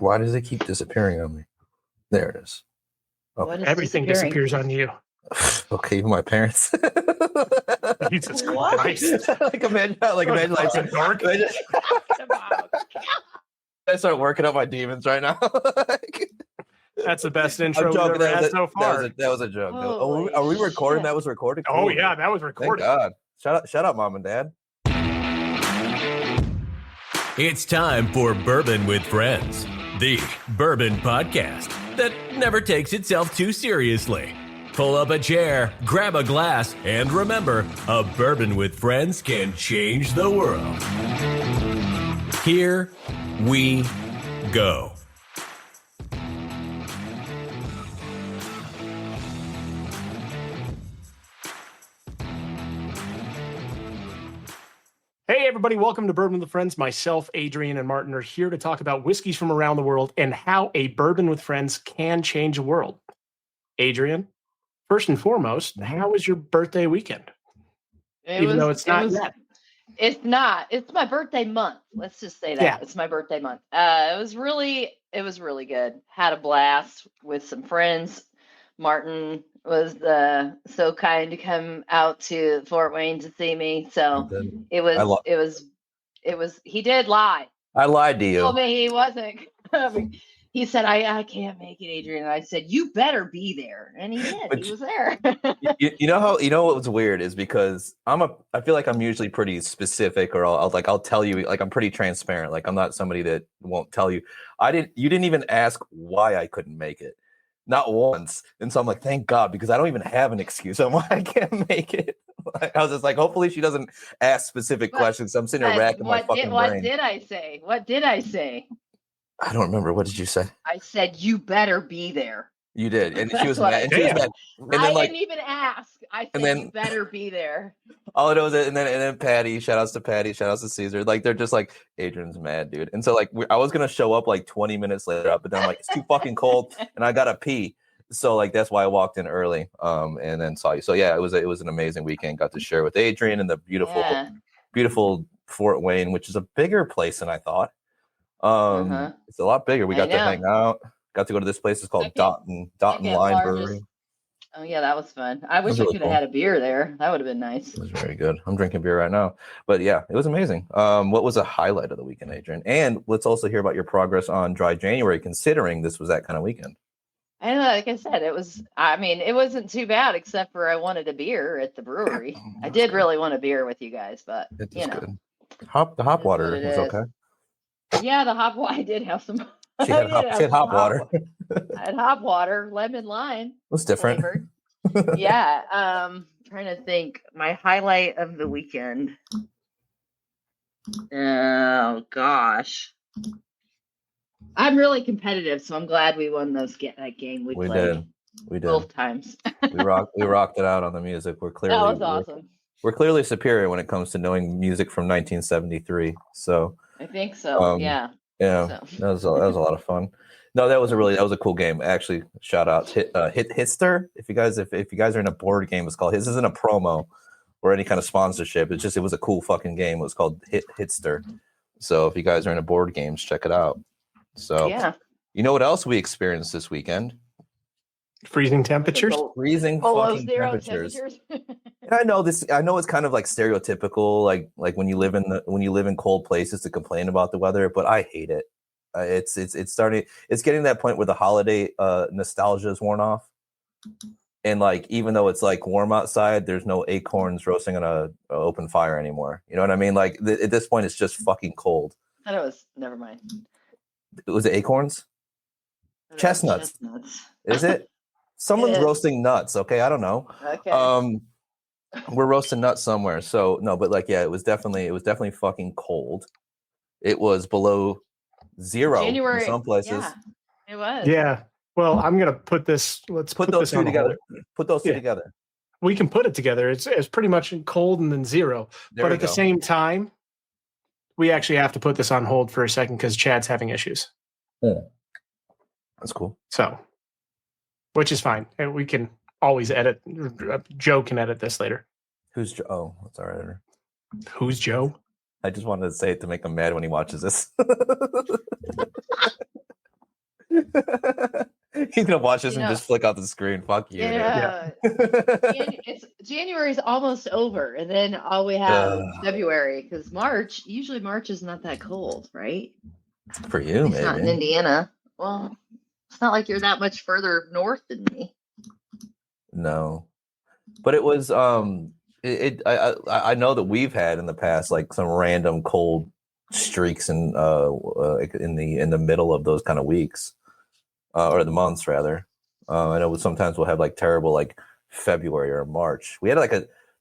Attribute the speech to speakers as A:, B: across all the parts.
A: Why does it keep disappearing on me? There it is.
B: Oh. Everything disappears on you.
A: Okay, even my parents.
B: Jesus Christ!
A: imagine like dark. I start working up my demons right now.
B: That's the best intro we've ever had so far.
A: That was a joke. Are we recording? That was recorded. Cool.
B: Oh yeah, that was recorded.
A: Thank God. Shut up, Mom and Dad.
C: It's time for Bourbon with Friends, the bourbon podcast that never takes itself too seriously. Pull up a chair, grab a glass, and remember, a bourbon with friends can change the world. Here we go.
B: Hey everybody, welcome to Bourbon with Friends. Myself, Adrian, and Martin are here to talk about whiskeys from around the world and how a bourbon with friends can change the world. Adrian, first and foremost, how was your birthday weekend? It's not.
D: It's my birthday month. Let's just say that. Yeah. It's my birthday month. It was really good. Had a blast with some friends. Martin was so kind to come out to Fort Wayne to see me. So it was he did lie.
A: I lied to you.
D: He told me he wasn't coming. He said, I can't make it, Adrian. And I said, you better be there. And he did. He was there.
A: you know what was weird is because I feel like I'm usually pretty specific, or I'll tell you, like I'm pretty transparent. Like I'm not somebody that won't tell you. You didn't even ask why I couldn't make it. Not once. And so I'm like, thank God, because I don't even have an excuse on why I can't make it. I was just like, hopefully she doesn't ask specific questions. I'm sitting there racking my fucking brain.
D: What did I say?
A: I don't remember. What did you say?
D: I said, you better be there.
A: You did. And she was mad. And then,
D: I didn't even ask. I said, you better be there.
A: All it was, and then Patty, shout outs to Caesar. Like, they're just like, Adrian's mad, dude. And so, like, I was going to show up like 20 minutes later, but then I'm like, it's too fucking cold and I got to pee. So, like, that's why I walked in early and then saw you. So, yeah, it was an amazing weekend. Got to share with Adrian in the beautiful Fort Wayne, which is a bigger place than I thought. It's a lot bigger. We got to hang out. Got to go to this place. It's called Dotton Line Brewery.
D: Oh yeah, that was fun. I wish I could have had a beer there. That would have been nice.
A: It was very good. I'm drinking beer right now. But yeah, it was amazing. What was a highlight of the weekend, Adrian? And let's also hear about your progress on Dry January, considering this was that kind of weekend.
D: And like I said, it wasn't too bad, except for I wanted a beer at the brewery. I did really want a beer with you guys, but
A: good. The hop water was okay.
D: Yeah, the hop water. I did have some.
A: She had hop water.
D: I had hop water, lemon lime.
A: It was different.
D: Yeah. Trying to think. My highlight of the weekend. Oh gosh. I'm really competitive, so I'm glad we won that game. We did. Both times.
A: we rocked it out on the music. That was awesome. We're clearly superior when it comes to knowing music from 1973. So
D: I think so.
A: Yeah, that was a lot of fun. No, that was a cool game. Actually, shout out Hitster. If you guys are in a board game, it's called. This isn't a promo or any kind of sponsorship. It was a cool fucking game. It was called Hitster. So if you guys are into board games, check it out. So you know what else we experienced this weekend?
B: Freezing temperatures.
A: Freezing fucking temperatures. I know it's kind of like stereotypical, like when you live in cold places to complain about the weather, but I hate it. It's getting to that point where the holiday nostalgia is worn off, and like even though it's like warm outside, there's no acorns roasting on a open fire anymore. You know what I mean? Like at this point, it's just fucking cold.
D: I know never mind.
A: Was it acorns? Chestnuts. Is it? Someone's roasting nuts. Okay, I don't know.
D: Okay.
A: We're roasting nuts somewhere. So no, but like, yeah, it was definitely fucking cold. It was below zero
D: January,
A: in some places.
D: Yeah, it was.
B: Yeah. Well, I'm gonna put this. Let's
A: put those two together. Put those two together.
B: We can put it together. It's pretty much cold and then zero. But at the same time, we actually have to put this on hold for a second because Chad's having issues.
A: Yeah. That's cool.
B: So, which is fine. And we can always edit. Joe can edit this later.
A: Who's Joe? Oh, that's our editor.
B: Who's Joe?
A: I just wanted to say it to make him mad when he watches this. He's gonna watch this
D: You
A: and
D: know-
A: just flick out the screen. Fuck you.
D: Yeah. January's almost over, and then all we have is February, because usually March is not that cold, right?
A: For you,
D: It's not in
A: maybe.
D: Indiana. Well, it's not like you're that much further north than me.
A: No, but it was I know that we've had in the past like some random cold streaks in the middle of those kind of weeks or the months rather. I know sometimes we'll have like terrible like February or March. We had like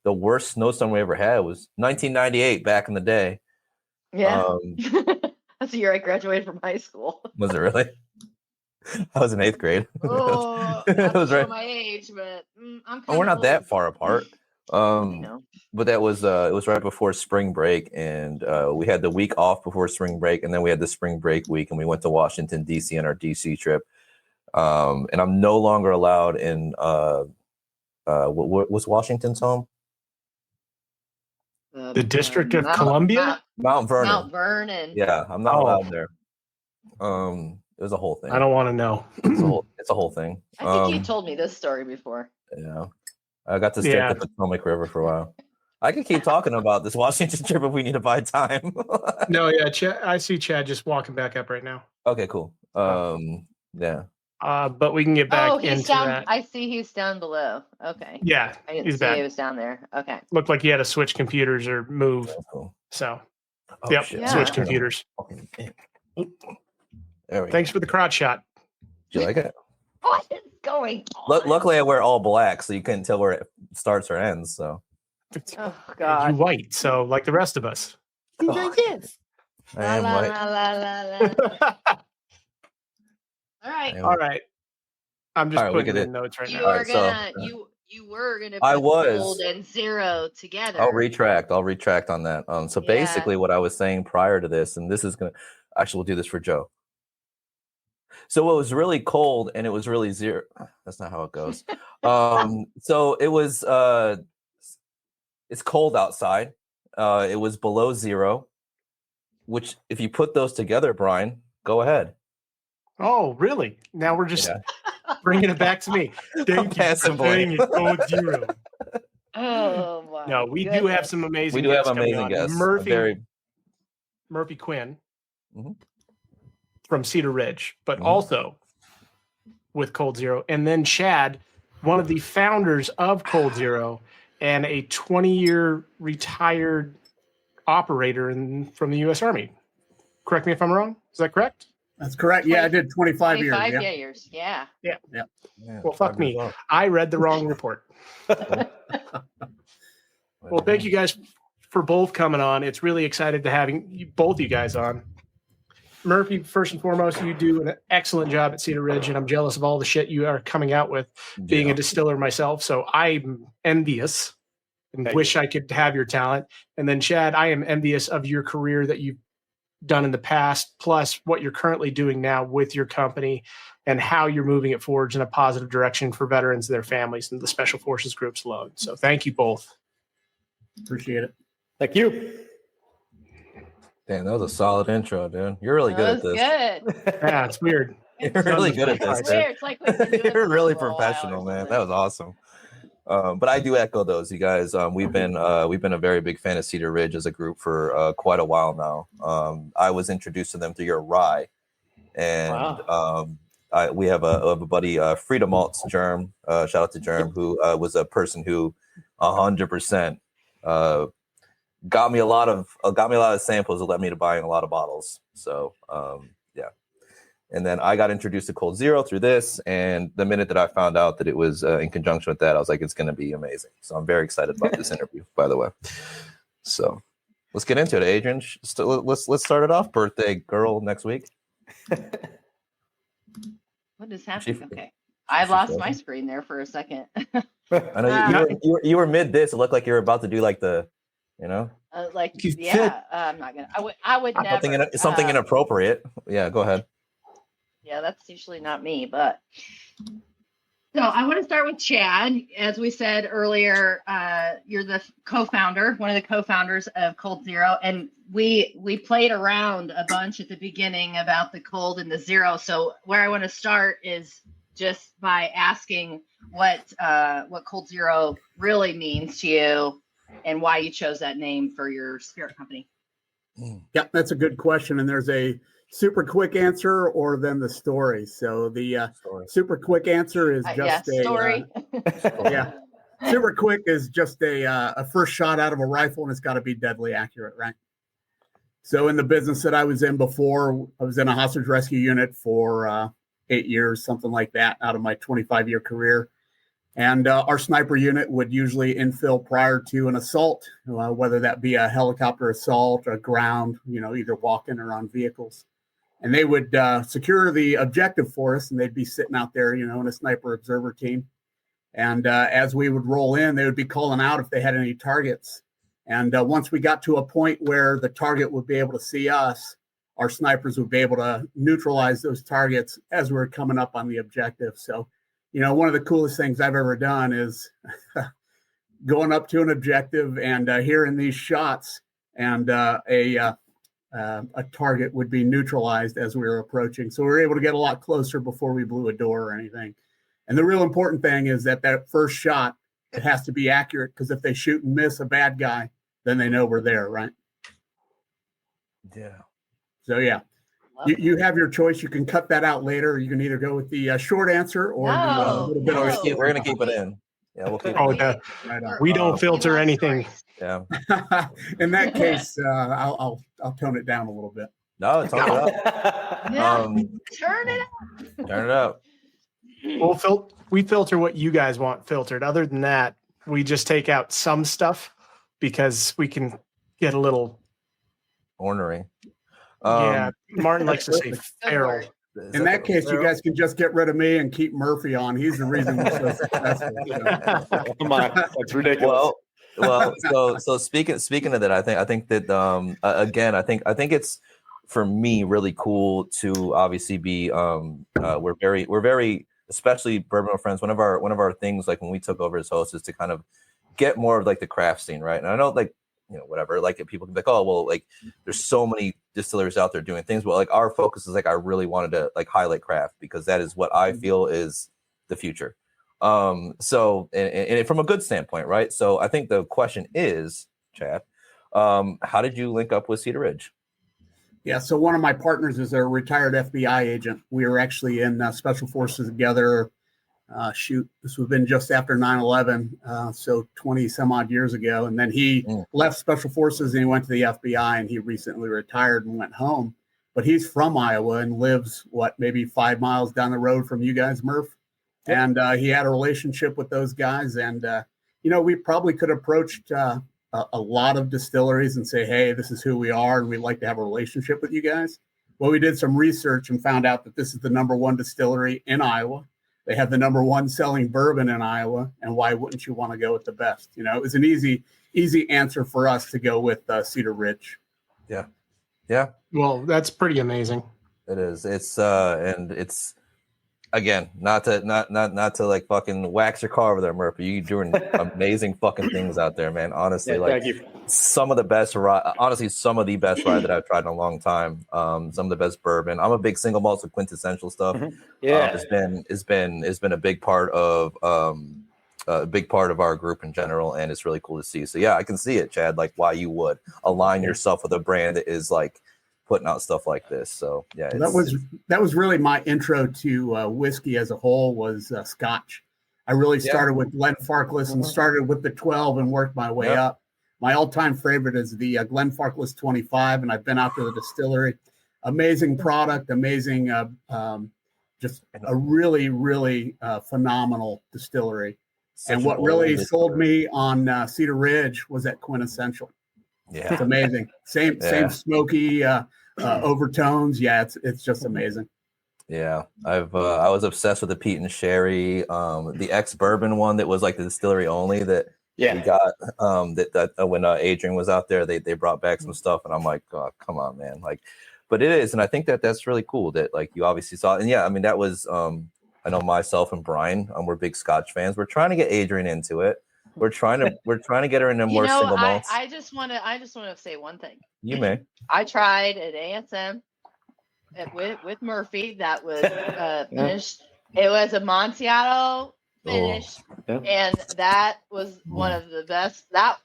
A: the worst snowstorm we ever had was 1998 back in the day.
D: Yeah. That's the year I graduated from high school.
A: Was it really? I was in 8th grade.
D: Oh,
A: It was right.
D: my age, but I'm kind
A: We're not
D: old.
A: that far apart.
D: know.
A: But that was it was right before spring break, and we had the week off before spring break, and then we had the spring break week, and we went to Washington D.C. on our D.C. trip. And I'm no longer allowed in what was Washington's home?
B: The District of Columbia?
A: Mount Vernon.
D: Mount Vernon.
A: Yeah, I'm not allowed there. It was a whole thing.
B: I don't want to know.
A: It's a whole thing.
D: I think you told me this story before.
A: Yeah. I got to stay at the Potomac River for a while. I could keep talking about this Washington trip if we need to buy time.
B: No, yeah, I see Chad just walking back up right now.
A: Okay, cool. Yeah.
B: But we can get back into
D: down.
B: that.
D: I see he's down below. Okay.
B: Yeah,
D: I didn't
B: he's
D: see
B: back.
D: he was down there. Okay.
B: Looked like he had to switch computers or move.
A: That's cool.
B: So,
A: Shit.
B: Switch computers.
A: There we go.
B: Thanks for the crotch shot.
A: Do you like it?
D: What is going on?
A: Luckily, I wear all black, so you couldn't tell where it starts or ends. So.
D: Oh
B: You
D: God.
B: white, so like the rest of us.
D: Yes.
A: I am white.
D: All right.
B: All right. I'm just putting in notes right
D: You
B: now.
D: are gonna you were gonna put cold and zero together.
A: I'll retract on that. So basically what I was saying prior to this, and this is gonna actually we'll do this for Joe. So it was really cold and it was really zero. That's not how it goes. So it was it's cold outside. It was below zero, which if you put those together, Brian, go ahead.
B: Oh, really? Now we're just bringing it back to me. Thank you for saying it cold zero.
D: Oh my!
B: No, we do have some amazing.
A: We do have amazing guests.
B: Murphy Quinn from Cedar Ridge, but also with Cold Zero, and then Chad, one of the founders of Cold Zero, and a 20-year retired operator from the U.S. Army. Correct me if I'm wrong. Is that correct?
E: That's correct. Yeah, I did 25 years.
D: 25 years. Yeah.
B: Well, fuck me. I read the wrong report. Well, thank you guys for both coming on. It's really excited to having both you guys on. Murphy, first and foremost, you do an excellent job at Cedar Ridge, and I'm jealous of all the shit you are coming out with, being a distiller myself. So I'm envious and wish I could have your talent. And then, Chad, I am envious of your career that you've done in the past, plus what you're currently doing now with your company and how you're moving it forward in a positive direction for veterans, their families, and the special forces groups alone. So thank you both.
E: Appreciate it.
F: Thank you.
A: Damn, that was a solid intro, dude. You're really good at this.
D: Good.
B: Yeah, it's weird.
A: You're really good at this.
D: It's weird. It's like we've been doing
A: You're
D: this
A: really
D: for a while
A: professional,
D: or
A: man.
D: something.
A: That was awesome. But I do echo those, you guys. We've been a very big fan of Cedar Ridge as a group for quite a while now. I was introduced to them through your rye, and we have a buddy, Frida Maltz Germ. Shout out to Germ, who was a person who 100% got me a lot of samples that led me to buying a lot of bottles. So yeah. And then I got introduced to Cold Zero through this. And the minute that I found out that it was in conjunction with that, I was like, it's going to be amazing. So I'm very excited about this interview, by the way. So let's get into it, Adrian. Let's start it off. Birthday girl next week.
D: What is happening? Okay. I lost my screen there for a second.
A: I know you were mid this. It looked like you were about to do like the, I'm
D: not gonna. I would never.
A: Something inappropriate. Yeah, go ahead.
D: Yeah, that's usually not me, but so I want to start with Chad. As we said earlier, you're the one of the co-founders of Cold Zero, and we played around a bunch at the beginning about the cold and the zero. So where I want to start is just by asking what Cold Zero really means to you and why you chose that name for your spirit company.
E: Yeah, that's a good question. And there's a super quick answer or then the story. So the super quick answer is just a
D: story.
E: Super quick is just a first shot out of a rifle, and it's got to be deadly accurate, right? So in the business that I was in before, I was in a hostage rescue unit for 8 years, something like that, out of my 25-year career. And our sniper unit would usually infill prior to an assault, whether that be a helicopter assault or ground, either walking or on vehicles. And they would secure the objective for us, and they'd be sitting out there, in a sniper observer team. And as we would roll in, they would be calling out if they had any targets. And once we got to a point where the target would be able to see us, our snipers would be able to neutralize those targets as we're coming up on the objective. So, one of the coolest things I've ever done is going up to an objective and hearing these shots, and a target would be neutralized as we were approaching. So we were able to get a lot closer before we blew a door or anything. And the real important thing is that first shot, it has to be accurate, because if they shoot and miss a bad guy, then they know we're there, right?
A: Yeah.
E: So, yeah, you have your choice. You can cut that out later. You can either go with the short answer or the little bit of
A: we're going to keep it in. Yeah, we'll keep
B: it in. We don't filter anything.
A: Yeah.
E: In that case, I'll tone it down a little bit.
A: No, tone it up.
D: Turn it up.
A: Turn it up.
B: We filter what you guys want filtered. Other than that, we just take out some stuff because we can get a little
A: ornery.
B: Martin likes to say feral.
E: In that case, you guys can just get rid of me and keep Murphy on. He's the reason we're so successful.
F: Come on, that's ridiculous.
A: Well, so speaking of that, I think that again, I think it's, for me, really cool to obviously be we're very especially Bourbon with Friends. One of our things, like when we took over as hosts, is to kind of get more of like the craft scene, right? And I know, like, whatever, like people can be like, oh, well, like there's so many distillers out there doing things, but like our focus is like, I really wanted to like highlight craft, because that is what I feel is the future. So and from a good standpoint, right? So I think the question is, Chad, how did you link up with Cedar Ridge?
E: Yeah, so one of my partners is a retired FBI agent. We were actually in Special Forces together. This would have been just after 9/11, so 20 some odd years ago. And then he left Special Forces and he went to the FBI, and he recently retired and went home. But he's from Iowa and lives, maybe 5 miles down the road from you guys, Murph. Yep. And he had a relationship with those guys. And, we probably could have approached a lot of distilleries and say, hey, this is who we are, and we'd like to have a relationship with you guys. Well, we did some research and found out that this is the #1 distillery in Iowa. They have the #1 selling bourbon in Iowa, and why wouldn't you want to go with the best? It was an easy answer for us to go with Cedar Ridge.
A: Yeah.
B: Well, that's pretty amazing.
A: It is. It's and it's, again, not to like fucking wax your car over there, Murphy. You're doing amazing fucking things out there, man. Honestly,
F: thank you.
A: Some of the best rye that I've tried in a long time. Some of the best bourbon. I'm a big single malt, so quintessential stuff.
F: Mm-hmm. Yeah,
A: it's been a big part of our group in general, and it's really cool to see. So yeah, I can see it, Chad. Like why you would align yourself with a brand that is like putting out stuff like this. So yeah,
E: that was really my intro to whiskey as a whole, was Scotch. I really started with Glenfarclas and started with the 12 and worked my way up. My all-time favorite is the Glenfarclas 25, and I've been out to the distillery. Amazing product, amazing, just a really, really phenomenal distillery. And what really sold me on Cedar Ridge was that quintessential.
A: Yeah,
E: it's amazing. Same smoky overtones. Yeah, it's just amazing.
A: Yeah, I was obsessed with the Peat and Sherry, the ex-bourbon one that was like the distillery only that we got. When Adrian was out there, they brought back some stuff, and I'm like, oh, come on, man! Like, but it is, and I think that's really cool that like you obviously saw, and yeah, I mean that was I know myself and Brian, we're big Scotch fans. We're trying to get Adrian into it. We're trying to get her into more single malts.
D: I just want to say one thing.
A: You may.
D: I tried at ASM with Murphy. That was finished. It was a Amontillado finish, and that was one of the best. That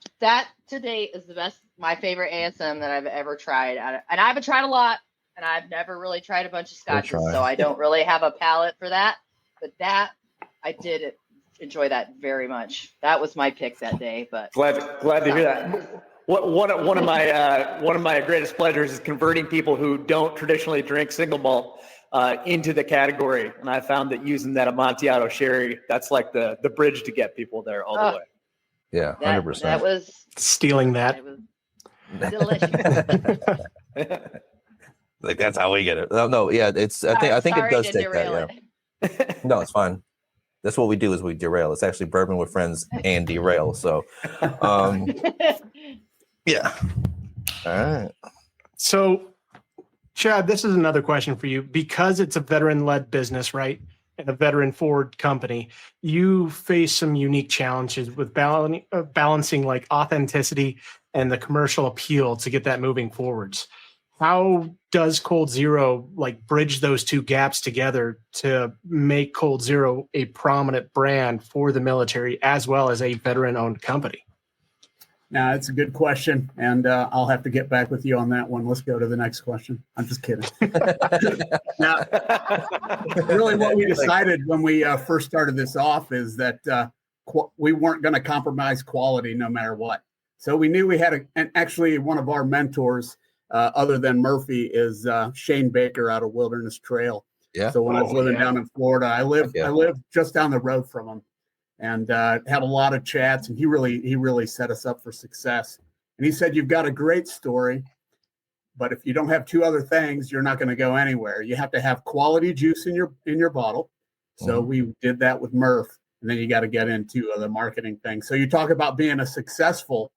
D: to date is the best. My favorite ASM that I've ever tried. And I haven't tried a lot, and I've never really tried a bunch of scotches, so I don't really have a palate for that. But that I did enjoy that very much. That was my pick that day. But
F: glad to hear that. One of my greatest pleasures is converting people who don't traditionally drink single malt into the category, and I found that using that Amontillado sherry, that's like the bridge to get people there all the way.
A: Yeah, 100%.
D: That was
B: stealing that.
D: It was delicious.
A: Like that's how we get it. No, yeah, it's. I think it does take that. Yeah. No, it's fine. That's what we do is we derail. It's actually bourbon with friends and derail. So, yeah. All right.
B: So, Chad, this is another question for you. Because it's a veteran-led business, right, and a veteran-forward company, you face some unique challenges with balancing like authenticity and the commercial appeal to get that moving forwards. How does Cold Zero like bridge those two gaps together to make Cold Zero a prominent brand for the military as well as a veteran-owned company?
E: Now, it's a good question, and I'll have to get back with you on that one. Let's go to the next question. I'm just kidding. Now, really what we decided when we first started this off is that we weren't going to compromise quality no matter what. So we knew we had and actually one of our mentors, other than Murphy, is Shane Baker out of Wilderness Trail.
A: Yeah.
E: So when I was living down in Florida, I lived just down the road from him, and had a lot of chats. And he really set us up for success. And he said, "You've got a great story, but if you don't have two other things, you're not going to go anywhere. You have to have quality juice in your bottle." So we did that with Murph, and then you got to get into the marketing thing. So you talk about being a successful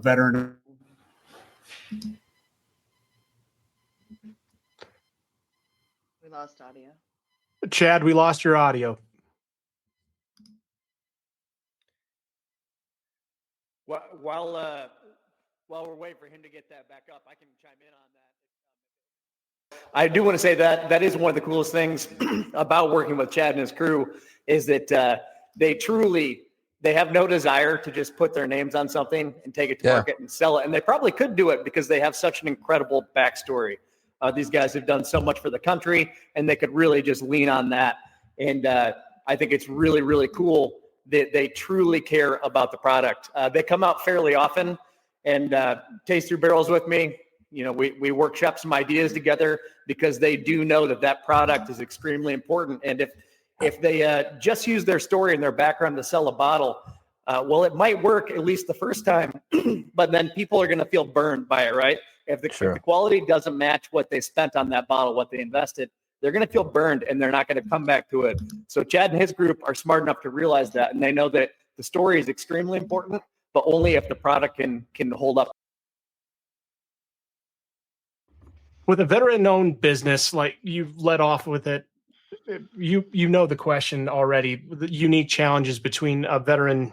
E: veteran.
D: We lost audio.
B: Chad, we lost your audio.
F: While we're waiting for him to get that back up, I can chime in on that. I do want to say that is one of the coolest things about working with Chad and his crew is that they have no desire to just put their names on something and take it to market and sell it. And they probably could do it because they have such an incredible backstory. These guys have done so much for the country, and they could really just lean on that. And I think it's really, really cool that they truly care about the product. They come out fairly often and taste through barrels with me. You know, we workshop some ideas together because they do know that product is extremely important. And if they just use their story and their background to sell a bottle, well, it might work at least the first time, but then people are going to feel burned by it, right? If the quality doesn't match what they spent on that bottle, what they invested, they're going to feel burned and they're not going to come back to it. So Chad and his group are smart enough to realize that, and they know that the story is extremely important, but only if the product can hold up.
B: With a veteran-owned business, like you've led off with it, you know the question already, the unique challenges between a veteran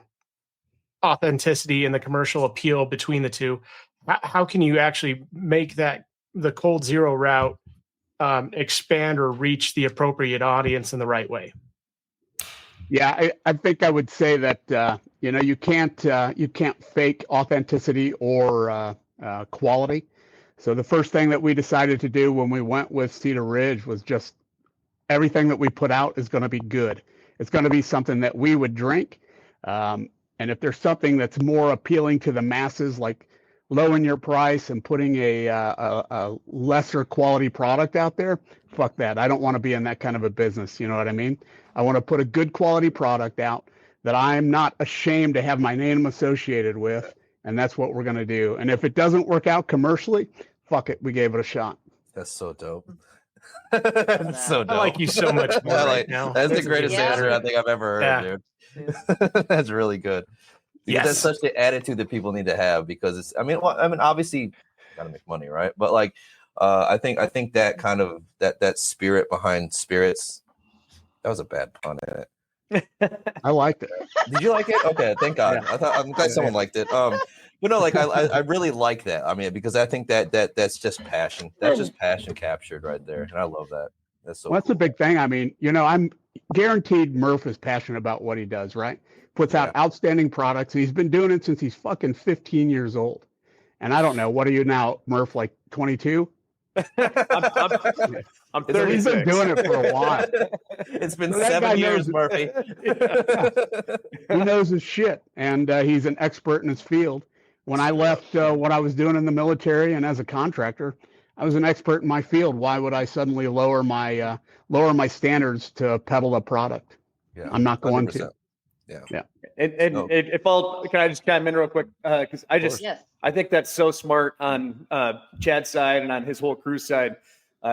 B: authenticity and the commercial appeal between the two. How can you actually make that the Cold Zero route expand or reach the appropriate audience in the right way?
G: Yeah, I think I would say that you can't fake authenticity or quality. So the first thing that we decided to do when we went with Cedar Ridge was just everything that we put out is going to be good. It's going to be something that we would drink. And if there's something that's more appealing to the masses, like lowering your price and putting a lesser quality product out there, fuck that. I don't want to be in that kind of a business. You know what I mean? I want to put a good quality product out that I'm not ashamed to have my name associated with. And that's what we're going to do. And if it doesn't work out commercially, fuck it. We gave it a shot.
A: That's so dope. That's so dope.
B: I like you so much more right now.
A: That's the greatest answer I think I've ever heard, dude. That's really good. Because that's such the attitude that people need to have, because it's, I mean, obviously you gotta make money, right? But like, I think that kind of that spirit behind spirits, that was a bad pun in it.
G: I liked it.
A: Did you like it? Okay, thank God.
G: Yeah.
A: I'm glad someone liked it. But no, like I really like that. I mean, because I think that's just passion. That's just passion captured right there, and I love that. That's so.
G: Well, that's
A: cool.
G: a big thing. I mean, I'm guaranteed Murph is passionate about what he does, right? Puts out outstanding products. He's been doing it since he's fucking 15 years old. And I don't know, what are you now, Murph, like 22?
F: I'm 36.
G: He's been doing it for a while.
A: It's been
G: That
A: 7
G: guy
A: years,
G: knows-
A: Murphy.
G: He knows his shit, and he's an expert in his field. When I left what I was doing in the military and as a contractor, I was an expert in my field. Why would I suddenly lower my standards to peddle a product?
A: Yeah,
G: I'm not going
A: 100%.
G: to.
A: Yeah.
F: And
A: No.
F: if I'll, can I just chime in real quick? Because
D: Yes.
F: I think that's so smart on Chad's side and on his whole crew side.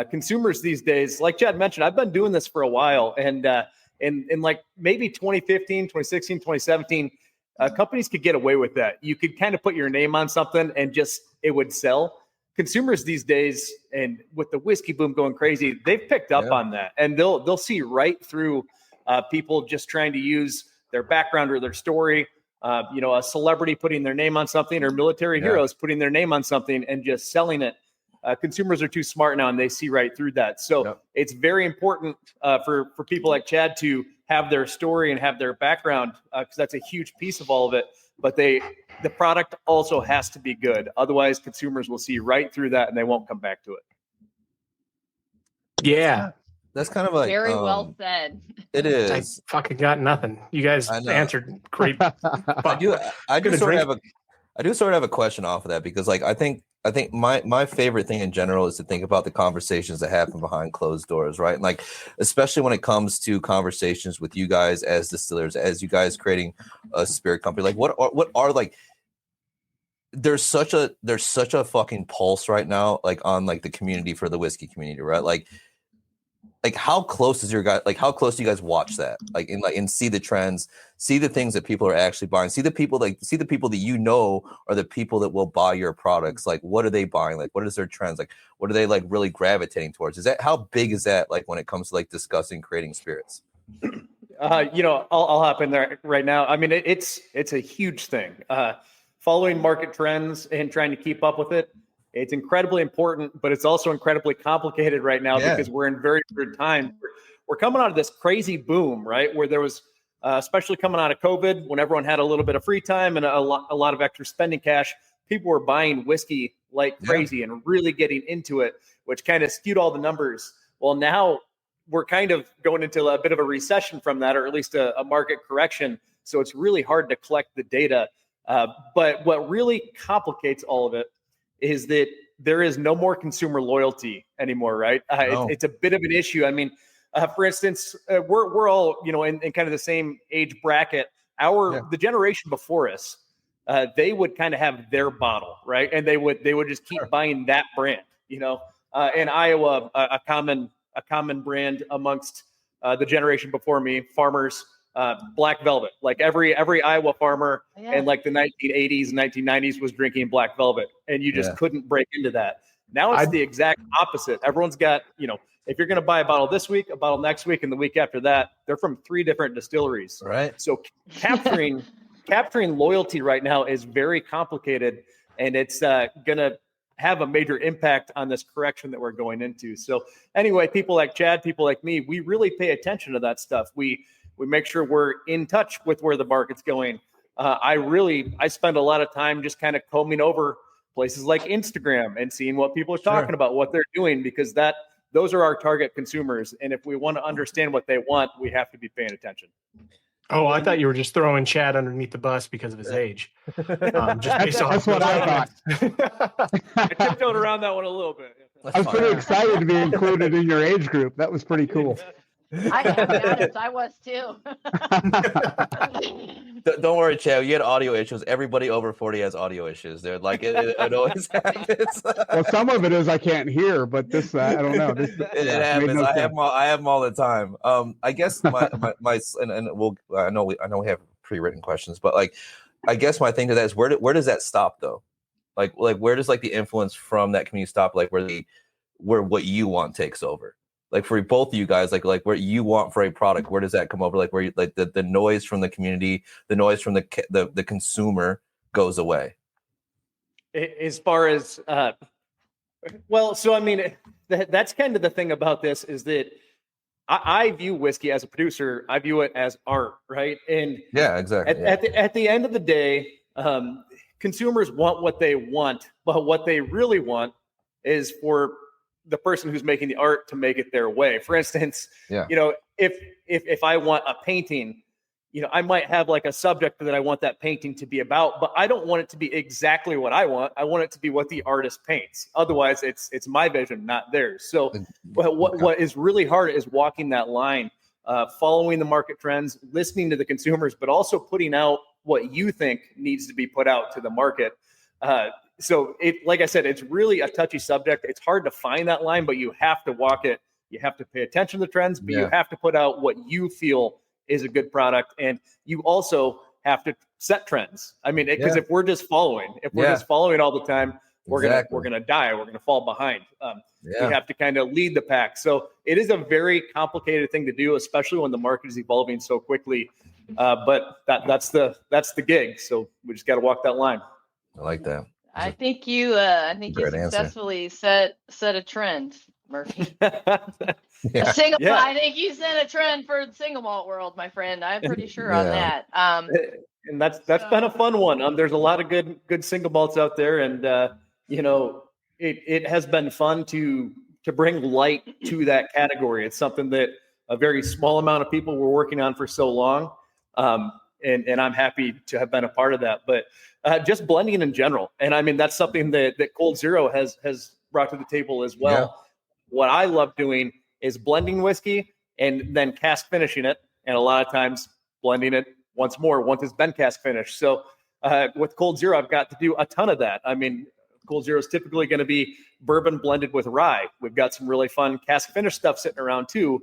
F: Consumers these days, like Chad mentioned, I've been doing this for a while, and in like maybe 2015, 2016, 2017, companies could get away with that. You could kind of put your name on something and just it would sell. Consumers these days, and with the whiskey boom going crazy, they've picked up on that, and they'll see right through people just trying to use their background or their story. A celebrity putting their name on something, or military heroes putting their name on something and just selling it. Consumers are too smart now, and they see right through that. So it's very important for people like Chad to have their story and have their background, because that's a huge piece of all of it. But the product also has to be good. Otherwise, consumers will see right through that, and they won't come back to it.
B: Yeah.
A: That's kind of like
D: Very well said.
A: It
B: I
A: is.
B: fucking got nothing. You guys answered great.
A: I do sort of have a question off of that, because like I think my favorite thing in general is to think about the conversations that happen behind closed doors, right? And like, especially when it comes to conversations with you guys as distillers, as you guys creating a spirit company, like what are like, there's such a fucking pulse right now, like on like the community, for the whiskey community, right? Like how close is your guy? Like how close do you guys watch that? Like and see the trends, see the things that people are actually buying, see the people that are the people that will buy your products. Like what are they buying? Like what is their trends? Like what are they like really gravitating towards? How big is that? Like when it comes to like discussing creating spirits?
F: I'll hop in there right now. I mean, it's a huge thing. Following market trends and trying to keep up with it. It's incredibly important, but it's also incredibly complicated right now because we're in very weird times. We're coming out of this crazy boom, right? Where there was, especially coming out of COVID, when everyone had a little bit of free time and a lot of extra spending cash, people were buying whiskey like crazy and really getting into it, which kind of skewed all the numbers. Well, now we're kind of going into a bit of a recession from that, or at least a market correction. So it's really hard to collect the data. But what really complicates all of it is that there is no more consumer loyalty anymore, right? It's a bit of an issue. I mean, for instance, we're all, in kind of the same age bracket. The generation before us, they would kind of have their bottle, right? And they would just keep buying that brand, in Iowa, a common brand amongst the generation before me, farmers, Black Velvet. Like every Iowa farmer in like the 1980s and 1990s was drinking Black Velvet, and you just couldn't break into that. Now it's the exact opposite. Everyone's got, if you're going to buy a bottle this week, a bottle next week, and the week after that, they're from 3 different distilleries.
A: Right.
F: So capturing loyalty right now is very complicated, and it's going to have a major impact on this correction that we're going into. So anyway, people like Chad, people like me, we really pay attention to that stuff. We make sure we're in touch with where the market's going. I spend a lot of time just kind of combing over places like Instagram and seeing what people are talking about, what they're doing, because those are our target consumers. And if we want to understand what they want, we have to be paying attention.
B: Oh, I thought you were just throwing Chad underneath the bus because of his age.
G: That's what I thought.
F: I tiptoed around that one a little bit.
G: I was pretty excited to be included in your age group. That was pretty cool.
D: I gotta be honest, I was too.
A: Don't worry, Chad. You had audio issues. Everybody over 40 has audio issues. They're like it always happens.
G: Well, some of it is I can't hear, but this I don't know.
A: It happens. I have them all the time. I guess my I know we have pre-written questions, but like I guess my thing to that is where does that stop though? Like where does like the influence from that community stop? Like where what you want takes over? like for both of you guys, like where you want for a product, where does that come over? Like where you, like the noise from the community, the noise from the consumer goes away.
F: As far as well, so I mean, that's kind of the thing about this is that I view whiskey as a producer. I view it as art, right? And
A: yeah, exactly.
F: At the end of the day, consumers want what they want, but what they really want is for the person who's making the art to make it their way. For instance, you know, if I want a painting, you know, I might have like a subject that I want that painting to be about, but I don't want it to be exactly what I want. I want it to be what the artist paints. Otherwise, it's my vision, not theirs. So what is really hard is walking that line, following the market trends, listening to the consumers, but also putting out what you think needs to be put out to the market. So like I said, it's really a touchy subject. It's hard to find that line, but you have to walk it. You have to pay attention to the trends, but you have to put out what you feel is a good product. And you also have to set trends. I mean, because if we're just following, all the time, we're gonna die. We're gonna fall behind. We have to kind of lead the pack. So it is a very complicated thing to do, especially when the market is evolving so quickly. But that's the gig. So we just got to walk that line.
A: I like that.
D: I think you successfully set a trend, Murphy. A single malt. I think you set a trend for the single malt world, my friend. I'm pretty sure on that.
F: And that's been a fun one. There's a lot of good single malts out there, and you know, it has been fun to bring light to that category. It's something that a very small amount of people were working on for so long, and I'm happy to have been a part of that. But just blending in general, and I mean that's something that Cold Zero has brought to the table as well. Yeah. What I love doing is blending whiskey and then cask finishing it, and a lot of times blending it once it's been cask finished. So with Cold Zero, I've got to do a ton of that. I mean, Cold Zero is typically going to be bourbon blended with rye. We've got some really fun cask finish stuff sitting around too.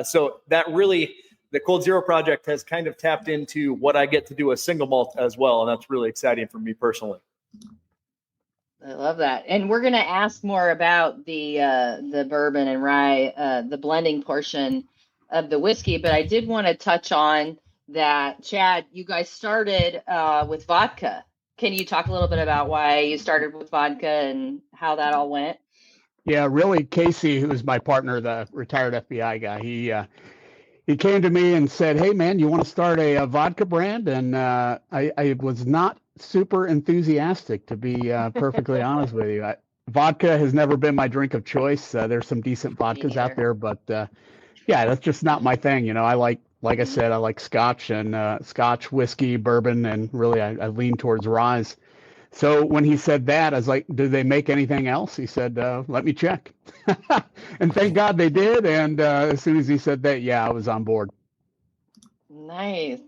F: So that really, the Cold Zero project has kind of tapped into what I get to do a single malt as well, and that's really exciting for me personally.
D: I love that. And we're going to ask more about the bourbon and rye, the blending portion of the whiskey. But I did want to touch on that, Chad, you guys started with vodka. Can you talk a little bit about why you started with vodka and how that all went?
G: Yeah, really, Casey, who was my partner, the retired FBI guy, he came to me and said, "Hey, man, you want to start a vodka brand?" And I was not super enthusiastic, to be perfectly honest with you. Vodka has never been my drink of choice. There's some decent vodkas out there, but yeah, that's just not my thing. You know, I like I said, I like Scotch and Scotch, whiskey, bourbon, and really I lean towards rye. So when he said that, I was like, "Do they make anything else?" He said, "Let me check." And thank God they did. And as soon as he said that, yeah, I was on board.
D: Nice.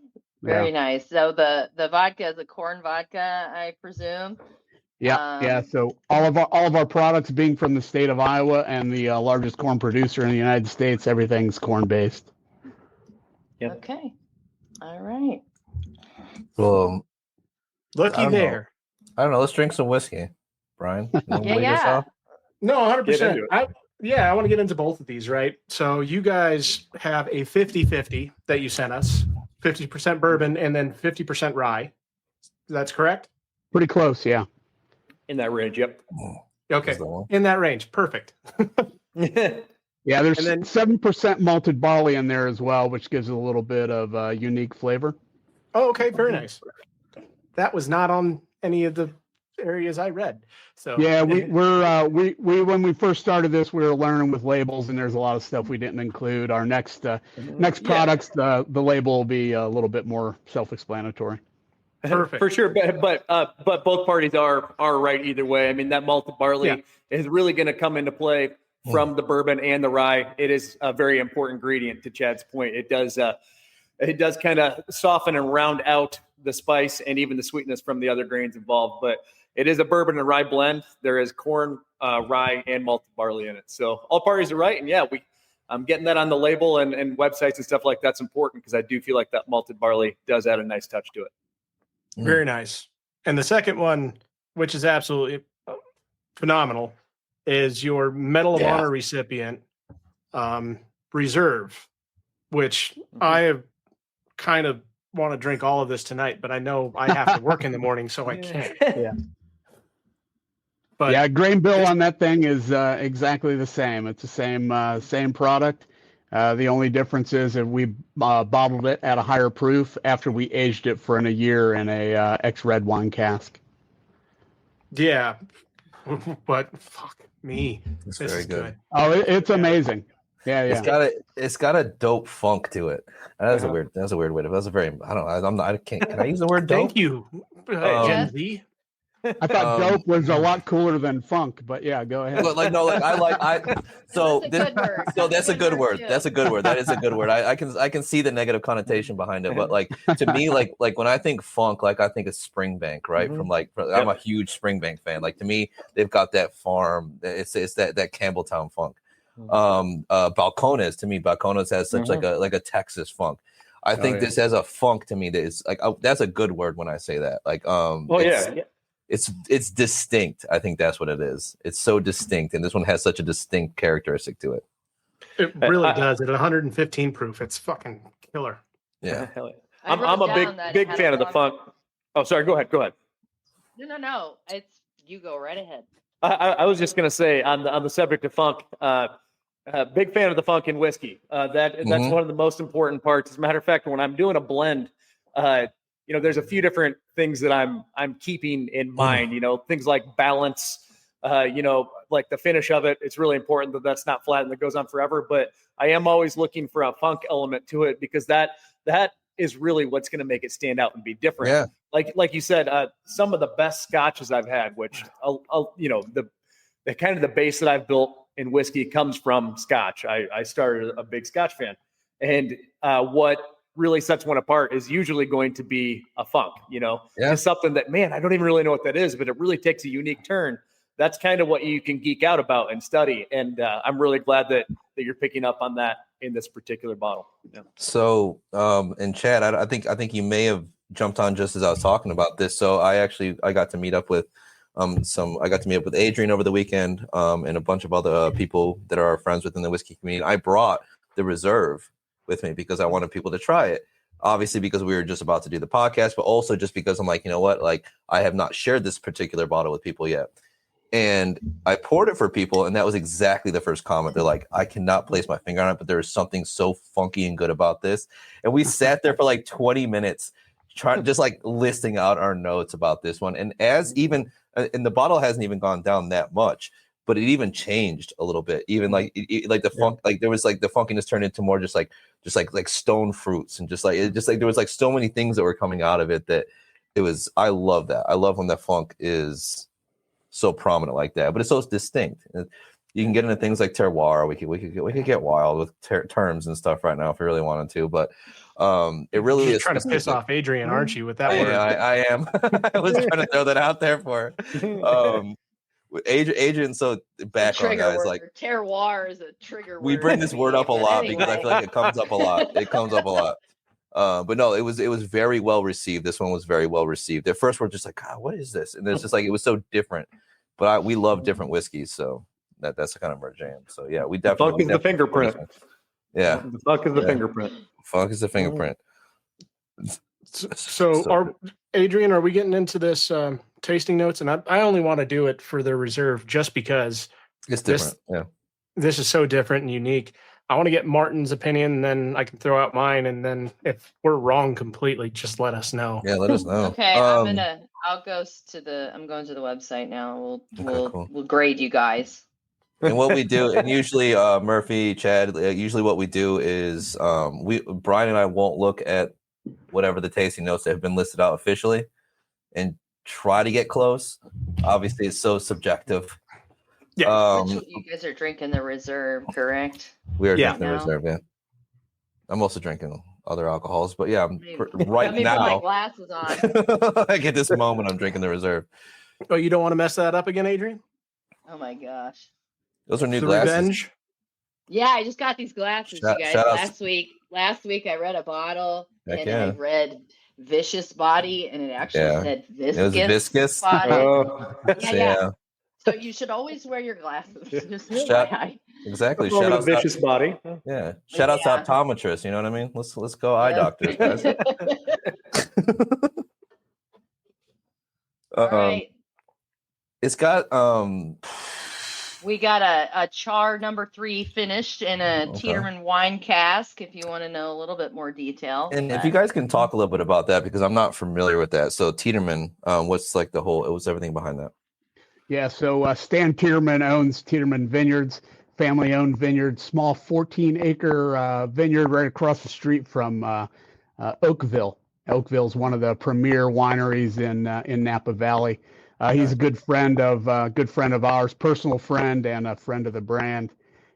D: Very nice. So the vodka is a corn vodka, I presume.
G: Yeah. So all of our products being from the state of Iowa and the largest corn producer in the United States, everything's corn based.
D: Yep. Okay. All right.
A: Well,
B: looky there.
A: I don't know. Let's drink some whiskey, Brian.
D: Yeah.
B: No, 100%. I want to get into both of these, right? So you guys have a 50-50 that you sent us, 50% bourbon and then 50% rye. That's correct?
G: Pretty close, yeah.
F: In that range, yep.
B: Okay, in that range. Perfect.
G: Yeah, there's 7% malted barley in there as well, which gives it a little bit of unique flavor.
B: Oh, okay, very nice. That was not on any of the areas I read. So
G: yeah, we when we first started this, we were learning with labels, and there's a lot of stuff we didn't include. Our next products, the label will be a little bit more self-explanatory.
B: Perfect.
F: For sure, but both parties are right either way. I mean, that malted barley is really going to come into play from the bourbon and the rye. It is a very important ingredient, to Chad's point. It does kind of soften and round out the spice and even the sweetness from the other grains involved. But it is a bourbon and rye blend. There is corn, rye, and malted barley in it. So all parties are right. And I'm getting that on the label and websites and stuff like that's important because I do feel like that malted barley does add a nice touch to it.
B: Very nice. And the second one, which is absolutely phenomenal, is your Medal of Honor recipient, Reserve, which I have kind of want to drink all of this tonight, but I know I have to work in the morning, so I can't.
G: Yeah.
B: But
G: Yeah, grain bill on that thing is exactly the same. It's the same product. The only difference is that we bottled it at a higher proof after we aged it for a year in a ex-red wine cask.
B: yeah, but fuck me,
A: It's
B: this
A: very
B: is
A: good.
B: good.
G: Oh, it's amazing. Yeah, yeah.
A: It's got a dope funk to it. That's a weird way to. That's a very. I don't know. I'm not. I can't. Can I use the word dope?
B: Thank you, Gen Z.
G: I thought dope was a lot cooler than funk, but yeah, go ahead.
A: So
D: That's a good word.
A: so that's a good word.
D: too.
A: That's a good word. That is a good word. I can see the negative connotation behind it, but like to me, like when I think funk, like I think of Springbank, right? I'm a huge Springbank fan. Like to me, they've got that farm. It's that Campbelltown funk. Balcones, to me, Balcones has such like a Texas funk. I think this has a funk to me that is like that's a good word when I say that. Like it's distinct. I think that's what it is. It's so distinct, and this one has such a distinct characteristic to it.
B: It really does. At 115 proof, it's fucking killer.
A: Yeah.
F: I'm a big fan of the funk. Oh, sorry. Go ahead.
D: No. It's you go right ahead.
F: I was just gonna say on the subject of funk. Big fan of the funk in whiskey. That's one of the most important parts. As a matter of fact, when I'm doing a blend, there's a few different things that I'm keeping in mind. Things like balance. Like the finish of it. It's really important that that's not flat and that goes on forever. But I am always looking for a funk element to it because that is really what's going to make it stand out and be different.
A: Yeah.
F: Like you said, some of the best scotches I've had, which the kind of the base that I've built in whiskey comes from Scotch. I started a big Scotch fan, and what really sets one apart is usually going to be a funk. Just something that, man, I don't even really know what that is, but it really takes a unique turn. That's kind of what you can geek out about and study, and I'm really glad that you're picking up on that in this particular bottle. Yeah.
A: So, and Chad, I think you may have jumped on just as I was talking about this. So I got to meet up with Adrian over the weekend, and a bunch of other people that are our friends within the whiskey community. I brought the Reserve with me because I wanted people to try it. Obviously, because we were just about to do the podcast, but also just because I'm like, you know what? Like, I have not shared this particular bottle with people yet. And I poured it for people, and that was exactly the first comment. They're like, I cannot place my finger on it, but there is something so funky and good about this. And we sat there for like 20 minutes just like listing out our notes about this one. And and the bottle hasn't even gone down that much, but it even changed a little bit. Even like like the funk, like there was like the funkiness turned into more just like stone fruits, and just like there was like so many things that were coming out of it that it was. I love that. I love when that funk is so prominent like that, but it's so distinct. You can get into things like terroir. We could get wild with terms and stuff right now if we really wanted to, but it really
B: You're
A: is
B: trying to piss off Adrian, aren't you, with that word?
A: I am. I was trying to throw that out there for Adrian. So background guys,
D: word.
A: like
D: terroir is a trigger word.
A: We bring this word up a lot because I feel like it comes up a lot. But no, it was very well received. This one was very well received. At first, we're just like, God, what is this? And it's just like it was so different. But we love different whiskeys, so that's kind of our jam. So yeah, we definitely.
F: Funk is the fingerprint.
A: Yeah,
F: the funk is the fingerprint.
A: Funk is the fingerprint.
B: So Adrian, are we getting into this tasting notes? And I only want to do it for the Reserve just because
A: it's different.
B: This is so different and unique. I want to get Martin's opinion, and then I can throw out mine. And then if we're wrong completely, just let us know.
A: Yeah, let us know.
D: Okay, I'm going to the website now. We'll grade you guys.
A: And what we do, and usually Murphy, Chad, usually what we do is Brian and I won't look at whatever the tasting notes that have been listed out officially and try to get close. Obviously, it's so subjective.
B: Yeah.
D: You guys are drinking the Reserve, correct?
A: We are drinking the Reserve, yeah. I'm also drinking other alcohols, but yeah, right now.
D: Put my glasses on.
A: I get this moment I'm drinking the Reserve.
B: Oh, you don't want to mess that up again, Adrian?
D: Oh my gosh.
A: Those are new glasses.
B: Revenge?
D: Yeah, I just got these glasses, you guys. Last week I read a bottle I read Vicious Body, and it actually said viscous.
A: It was viscous.
D: Body.
A: Yeah.
D: So you should always wear your glasses. Just
A: Shout-
D: FYI.
A: Exactly.
F: Over
A: Shout
F: the
A: out
F: vicious body.
A: yeah. Shout out
D: Yeah.
A: to optometrists. You know what I mean? Let's go eye
D: Yeah.
A: doctors, guys.
D: All right.
A: It's got
D: We got a char number 3 finished in a
A: Okay.
D: Tiedemann wine cask. If you want to know a little bit more detail.
A: and if
D: But-
A: you guys can talk a little bit about that because I'm not familiar with that. So Tiedemann, what's like the whole? It was everything behind that.
G: Yeah, so Stan Tiedemann owns Tiedemann Vineyards, family-owned vineyard, small 14-acre vineyard right across the street from Oakville. Oakville is one of the premier wineries in Napa Valley. He's a good friend of ours, personal friend and a friend of the brand,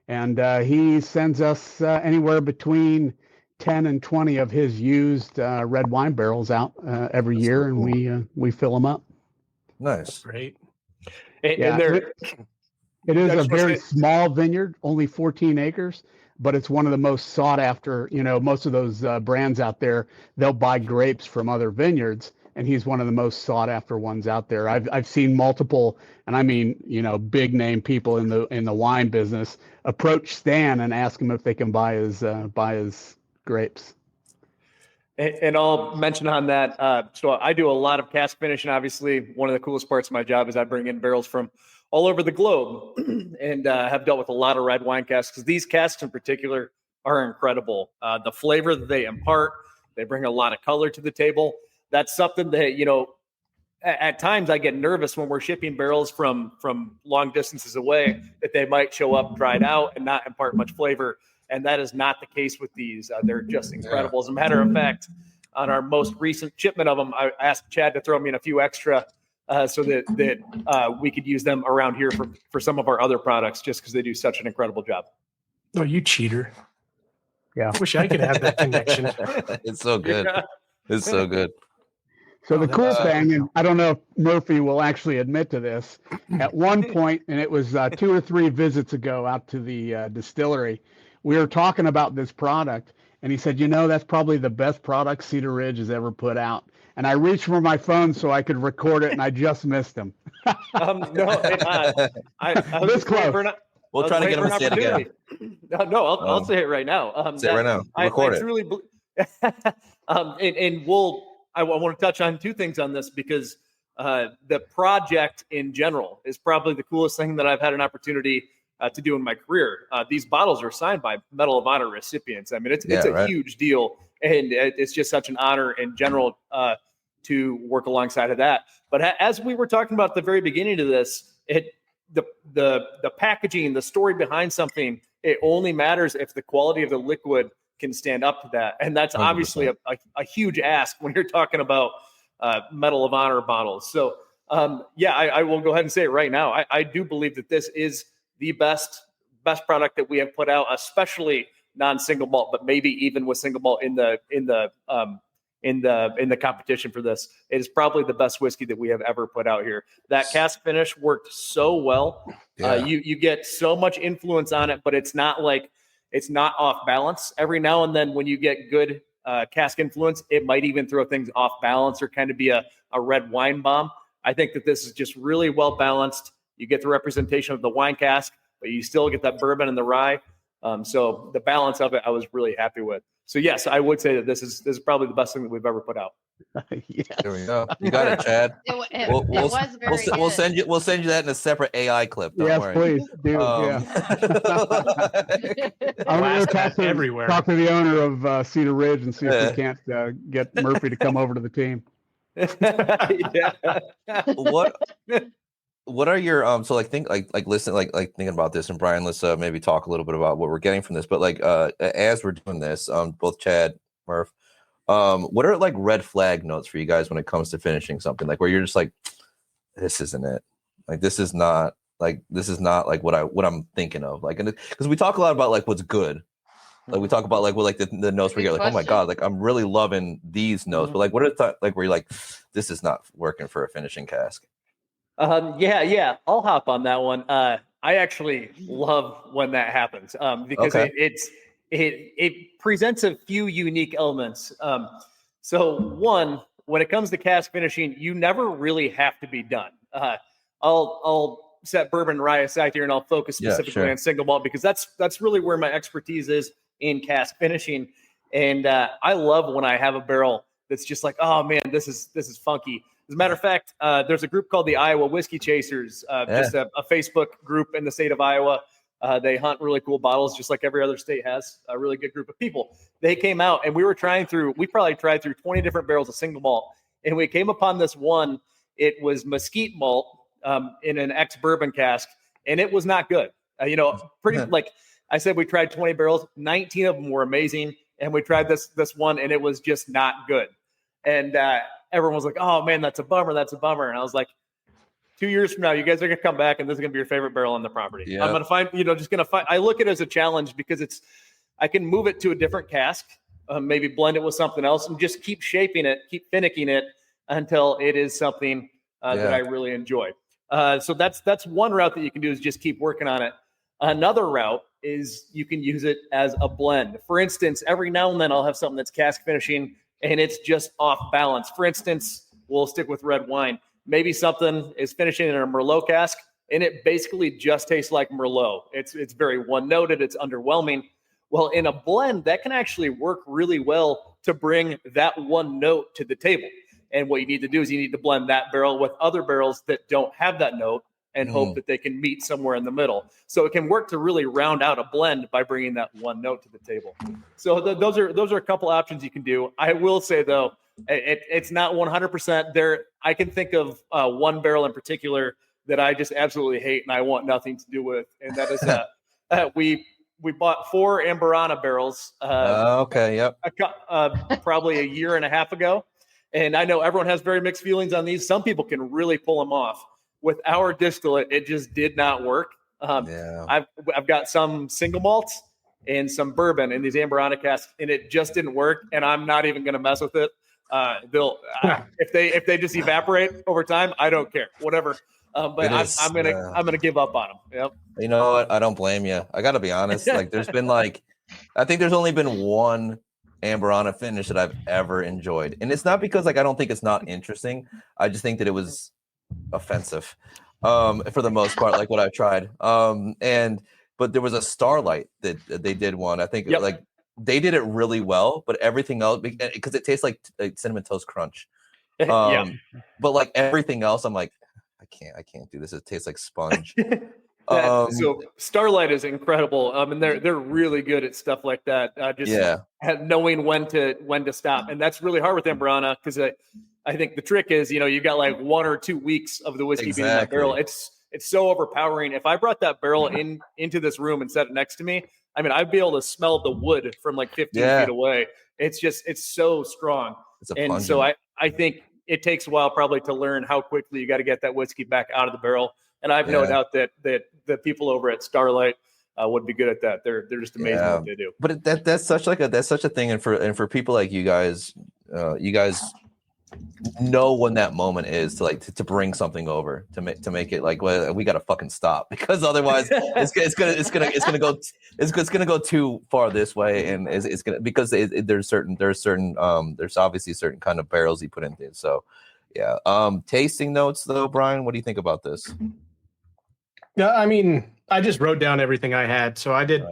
G: and he sends us anywhere between 10 and 20 of his used red wine barrels out every
A: That's
G: year,
A: so cool.
G: and we fill them up.
A: Nice.
B: Great.
F: And they're
G: It is
F: I
G: a
F: just wanna
G: very
F: say-
G: small vineyard, only 14 acres, but it's one of the most sought after. Most of those brands out there, they'll buy grapes from other vineyards, and he's one of the most sought after ones out there. I've seen multiple, and I mean, big name people in the wine business approach Stan and ask him if they can buy his grapes.
F: And I'll mention on that. So I do a lot of cask finish, and obviously one of the coolest parts of my job is I bring in barrels from all over the globe, and have dealt with a lot of red wine casks because these casks in particular are incredible. The flavor that they impart, they bring a lot of color to the table. That's something that at times I get nervous when we're shipping barrels from long distances away that they might show up dried out and not impart much flavor. And that is not the case with these. They're just incredible. As a matter of fact, on our most recent shipment of them, I asked Chad to throw me in a few extra so that we could use them around here for some of our other products, just because they do such an incredible job.
B: Oh, you cheater.
G: Yeah.
B: I wish I could have that connection.
A: It's so good.
F: Yeah.
A: It's so good.
G: So
B: Oh,
G: the cool
B: that's
G: thing, and I don't know if Murphy will actually admit to this, at one point, and it was 2 or 3 visits ago out to the distillery, we were talking about this product, and he said, that's probably the best product Cedar Ridge has ever put out. And I reached for my phone so I could record it, and I just missed him.
F: No, I was
G: This
F: just waiting
G: close.
F: for
A: We'll try to get him to say it again.
F: No, I'll say it right now.
A: Say it right now. Record it.
F: I want to touch on 2 things on this because the project in general is probably the coolest thing that I've had an opportunity to do in my career. These bottles are signed by Medal of Honor recipients. I mean, it's a huge deal, and it's just such an honor in general to work alongside of that. But as we were talking about at the very beginning of this, the packaging, the story behind something, it only matters if the quality of the liquid can stand up to that. And that's
A: 100%.
F: obviously a huge ask when you're talking about Medal of Honor bottles. So I will go ahead and say it right now. I do believe that this is the best product that we have put out, especially non-single malt, but maybe even with single malt in the competition for this. It is probably the best whiskey that we have ever put out here. That cask finish worked so well.
A: Yeah.
F: You get so much influence on it, but it's not off balance. Every now and then when you get good cask influence, it might even throw things off balance or kind of be a red wine bomb. I think that this is just really well balanced. You get the representation of the wine cask, but you still get that bourbon and the rye. So the balance of it, I was really happy with. So yes, I would say that this is probably the best thing that we've ever put out.
G: Yes.
A: There we go. You got it, Chad.
D: It
A: We'll
D: was very good.
A: we'll send you that in a separate AI clip. Don't
G: Yes,
A: worry.
G: please. Do, yeah. I'm going
B: Blast that everywhere.
G: talk to the owner of Cedar Ridge and see if we can't get Murphy to come over to the team.
A: What are your so listen thinking about this, and Brian, let's maybe talk a little bit about what we're getting from this. But as we're doing this, both Chad, Murph, what are red flag notes for you guys when it comes to finishing something, where you're just this isn't it, this is not what I'm thinking of, because we talk a lot about what's good, we talk about the notes where you're oh my god, I'm really loving these notes, but what are where you're this is not working for a finishing cask.
F: Yeah, I'll hop on that one. I actually love when that happens because it presents a few unique elements. So one, when it comes to cask finishing, you never really have to be done. I'll set bourbon and rye aside here, and I'll focus specifically on single malt because that's really where my expertise is in cask finishing. And I love when I have a barrel that's just like, oh man, this is funky. As a matter of fact, there's a group called the Iowa Whiskey Chasers, just a Facebook group in the state of Iowa. They hunt really cool bottles, just like every other state has. A really good group of people. They came out, and we probably tried through 20 different barrels of single malt, and we came upon this one. It was mesquite malt in an ex-bourbon cask, and it was not good. Pretty like I said, we tried 20 barrels. 19 of them were amazing, and we tried this one, and it was just not good. And everyone was like, "Oh man, that's a bummer. That's a bummer." And I was like, 2 years from now, you guys are going to come back and this is going to be your favorite barrel on the property. Yep. I'm going to find, I look at it as a challenge because I can move it to a different cask, maybe blend it with something else and just keep shaping it, keep finicking it until it is something that I really enjoy. So that's one route that you can do is just keep working on it. Another route is you can use it as a blend. For instance, every now and then I'll have something that's cask finishing and it's just off balance. For instance, we'll stick with red wine. Maybe something is finishing in a Merlot cask, and it basically just tastes like Merlot. It's very one-noted. It's underwhelming. Well, in a blend, that can actually work really well to bring that one note to the table. And what you need to do is you need to blend that barrel with other barrels that don't have that note and hope that they can meet somewhere in the middle. So it can work to really round out a blend by bringing that one note to the table. So those are a couple options you can do. I will say, though, it's not 100% there. I can think of one barrel in particular that I just absolutely hate and I want nothing to do with. And that is we bought 4 Amburana barrels. Probably a year and a half ago. And I know everyone has very mixed feelings on these. Some people can really pull them off. With our distillate, it just did not work. I've got some single malts and some bourbon in these Amburana casks, and it just didn't work. And I'm not even going to mess with it. If they just evaporate over time, I don't care. Whatever. But I'm gonna give up on them. Yep.
A: You know what? I don't blame you. I got to be honest. Like, there's been I think there's only been one Amburana finish that I've ever enjoyed, and it's not because I don't think it's not interesting. I just think that it was offensive, for the most part, like what I've tried. But there was a Starlight that they did one. I think they did it really well, but everything else, because it tastes like Cinnamon Toast Crunch. But everything else, I'm like, I can't do this. It tastes like sponge.
F: So Starlight is incredible. And they're really good at stuff like that. Knowing when to stop, and that's really hard with Amburana because I think the trick is, you got 1 or 2 weeks of the whiskey being in that barrel. It's so overpowering. If I brought that barrel into this room and set it next to me, I mean, I'd be able to smell the wood from 15 feet away. It's so strong. So I think it takes a while probably to learn how quickly you got to get that whiskey back out of the barrel. And I've no doubt that the people over at Starlight would be good at that. They're just amazing at what they do.
A: But that's such a thing. And for people like you guys know when that moment is to bring something over to make it we got to fucking stop, because otherwise it's gonna go too far this way, and it's gonna, because there's obviously certain kind of barrels you put into it. So tasting notes though, Brian, what do you think about this?
B: Yeah, I mean, I just wrote down everything I had. So I did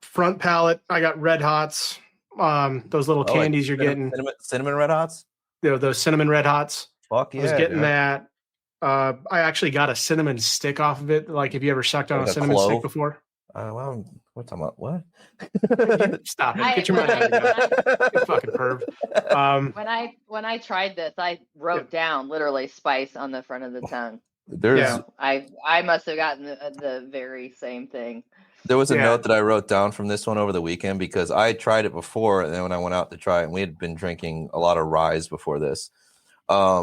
B: front palate. I got Red Hots, those little candies you're getting.
A: Cinnamon Red Hots.
B: Those cinnamon Red Hots.
A: Fuck yeah!
B: I was getting that. I actually got a cinnamon stick off of it. Like, have you ever sucked on a cinnamon stick before?
A: Well, we're talking about what?
B: Stop it! Get your mind out of your you fucking perv.
D: When I tried this, I wrote down literally spice on the front of the tongue. I must have gotten the very same thing.
A: There was a note that I wrote down from this one over the weekend, because I tried it before, and then when I went out to try it, and we had been drinking a lot of ryes before this. I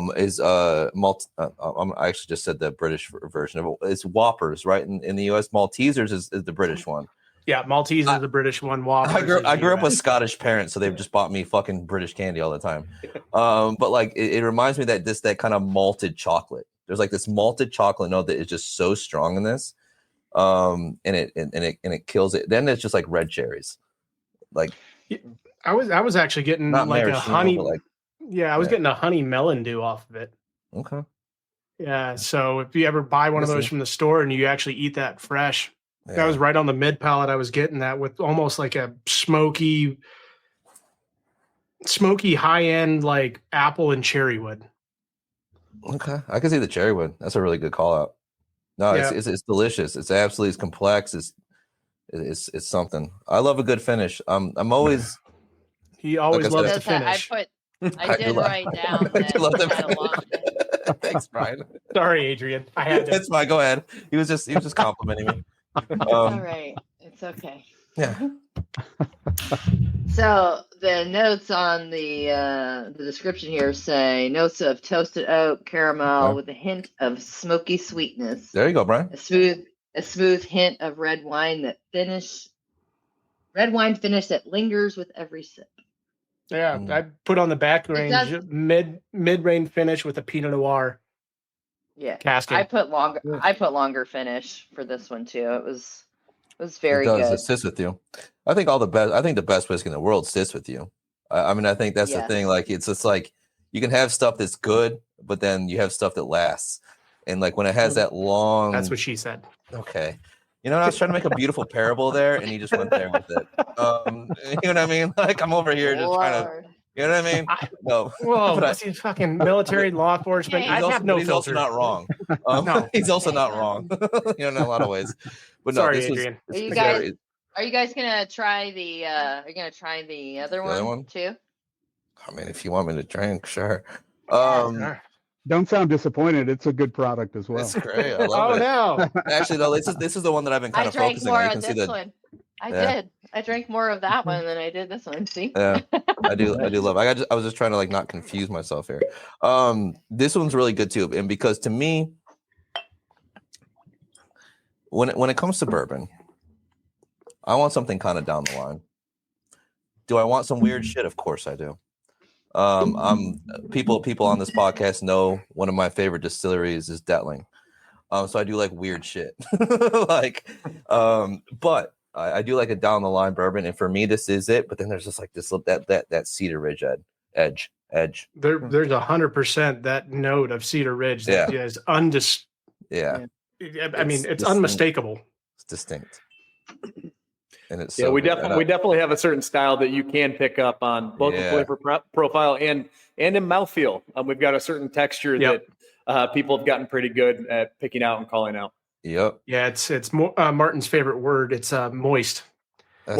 A: actually just said the British version of it. It's Whoppers, right? In the US, Maltesers is the British one.
B: Yeah, Maltese is the British one. Whoppers.
A: I grew up with Scottish parents, so they've just bought me fucking British candy all the time. But it reminds me that kind of malted chocolate. There's this malted chocolate note that is just so strong in this. And it kills it. Then it's just red cherries.
B: I was actually getting
A: not
B: a honey. I was getting a honey melon dew off of it.
A: Okay.
B: Yeah. So if you ever buy one of those from the store and you actually eat that fresh, that was right on the mid palate. I was getting that with almost like a smoky high end like apple and cherry wood.
A: Okay, I can see the cherry wood. That's a really good call out. No, it's delicious. It's absolutely complex. It's something. I love a good finish. I'm always.
B: He always loves to finish.
D: I did write down that he had a long.
A: Thanks, Brian.
B: Sorry, Adrian. I had to.
A: That's fine. Go ahead. He was just complimenting me.
D: All right, it's okay.
A: Yeah.
D: So the notes on the description here say notes of toasted oak, caramel with a hint of smoky sweetness.
A: There you go, Brian.
D: A smooth hint of red wine finish that lingers with every sip.
B: Yeah, I put on the back range mid-range finish with a Pinot Noir.
D: Yeah,
B: casking.
D: I put longer finish for this one too. It was very good.
A: It sits with you. I think the best whiskey in the world sits with you. I mean, I think that's the thing. Like, it's just like you can have stuff that's good, but then you have stuff that lasts. And like when it has that long.
B: That's what she said.
A: Okay. You know, I was trying to make a beautiful parable there, and he just went there with it. You know what I mean? Like, I'm over here just trying to. You know what I mean? No.
B: Whoa, he's fucking military law enforcement.
A: He's also not wrong. No, he's also not wrong. You know, in a lot of ways. But no,
B: sorry, Adrian.
D: Are you guys gonna try the? Are you gonna try the other one too?
A: I mean, if you want me to drink, sure.
G: Don't sound disappointed. It's a good product as well.
A: It's great. I love it.
B: No!
A: Actually, though, this is the one that I've been kind of focusing on. You can see that.
D: I did. I drank more of that one than I did this one. See?
A: Yeah, I do love it. I was just trying to like not confuse myself here. This one's really good too, and because to me, when it comes to bourbon, I want something kind of down the line. Do I want some weird shit? Of course I do. People on this podcast know one of my favorite distilleries is Detling. So I do like weird shit. But I do like a down the line bourbon, and for me this is it. But then there's just like this that Cedar Ridge edge.
B: There's 100% that note of Cedar Ridge that is I mean, it's unmistakable. It's
A: distinct. And it's
F: we definitely have a certain style that you can pick up on both the flavor profile and in mouthfeel. We've got a certain texture that people have gotten pretty good at picking out and calling out.
A: Yep.
B: Yeah, it's Martin's favorite word. It's moist.
A: That's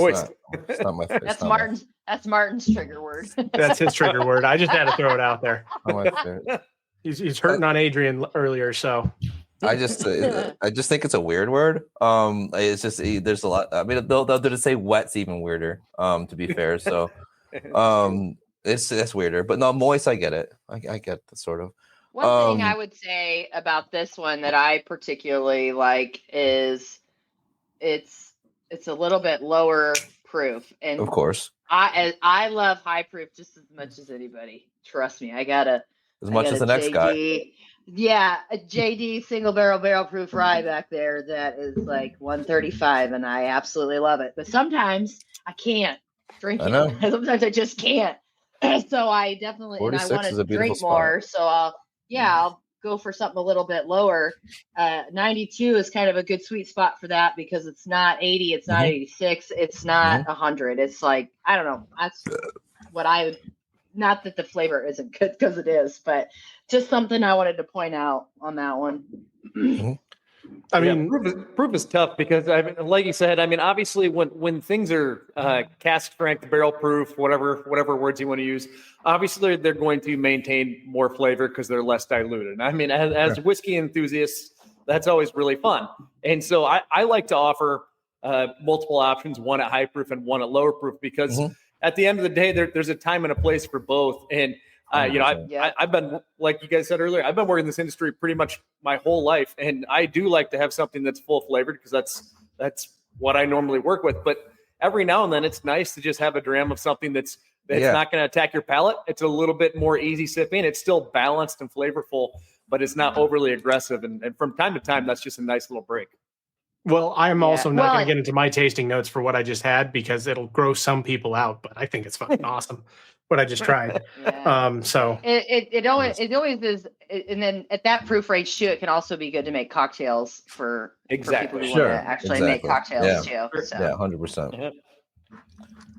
A: not my favorite.
D: That's Martin's trigger word.
B: That's his trigger word. I just had to throw it out there.
A: Not my favorite.
B: He's hurting on Adrian earlier, so.
A: I just think it's a weird word. It's just there's a lot. I mean, they'll just say wet's even weirder. To be fair, so that's weirder. But no, moist, I get it. I get the sort of.
D: One thing I would say about this one that I particularly like is it's a little bit lower proof, and
A: of course
D: I love high proof just as much as anybody. Trust me, as
A: much as the next guy.
D: Yeah, a JD single barrel proof rye back there that is like 135, and I absolutely love it. But sometimes I can't drink it. Sometimes I just can't. So I definitely and I want to drink more. So I'll go for something a little bit lower. 92 is kind of a good sweet spot for that because it's not 80, it's not 86, it's not 100. It's like I don't know. That's what I would. Not that the flavor isn't good because it is, but just something I wanted to point out on that one.
F: I mean, proof is tough because, like you said, I mean, obviously when things are cask strength, barrel proof, whatever words you want to use, obviously they're going to maintain more flavor because they're less diluted. I mean, as whiskey enthusiasts, that's always really fun. And so I like to offer multiple options, one at high proof and one at lower proof, because at the end of the day, there's a time and a place for both. And, I've been, like you guys said earlier, I've been working in this industry pretty much my whole life. And I do like to have something that's full flavored because that's what I normally work with. But every now and then it's nice to just have a dram of something that's not going to attack your palate. It's a little bit more easy sipping. It's still balanced and flavorful, but it's not overly aggressive. And from time to time, that's just a nice little break.
B: Well, I'm also not going to get into my tasting notes for what I just had because it'll gross some people out, but I think it's fucking awesome. what I just tried.
D: Yeah.
B: So
D: it always is, and then at that proof range too, it can also be good to make cocktails for
F: Exactly.
D: people who
A: Sure.
D: want to actually make
A: Exactly.
D: cocktails
A: Yeah.
D: too. So.
A: Yeah, 100%.
F: Yeah.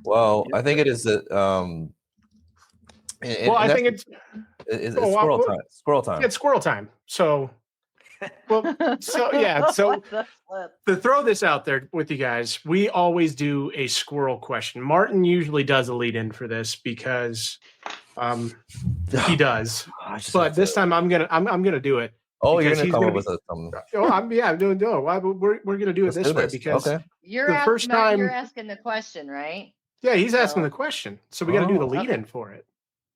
A: Well, I think it is that.
B: I think it's
A: squirrel time. Squirrel time.
B: It's squirrel time. So, So to throw this out there with you guys, we always do a squirrel question. Martin usually does a lead in for this because he does. But this time I'm gonna do it.
A: Oh, you're gonna come up with something.
B: Oh, I'm doing it. We're gonna do it this way because
D: you're asking the question, right?
B: Yeah, he's asking the question, so we got to do the lead in for it.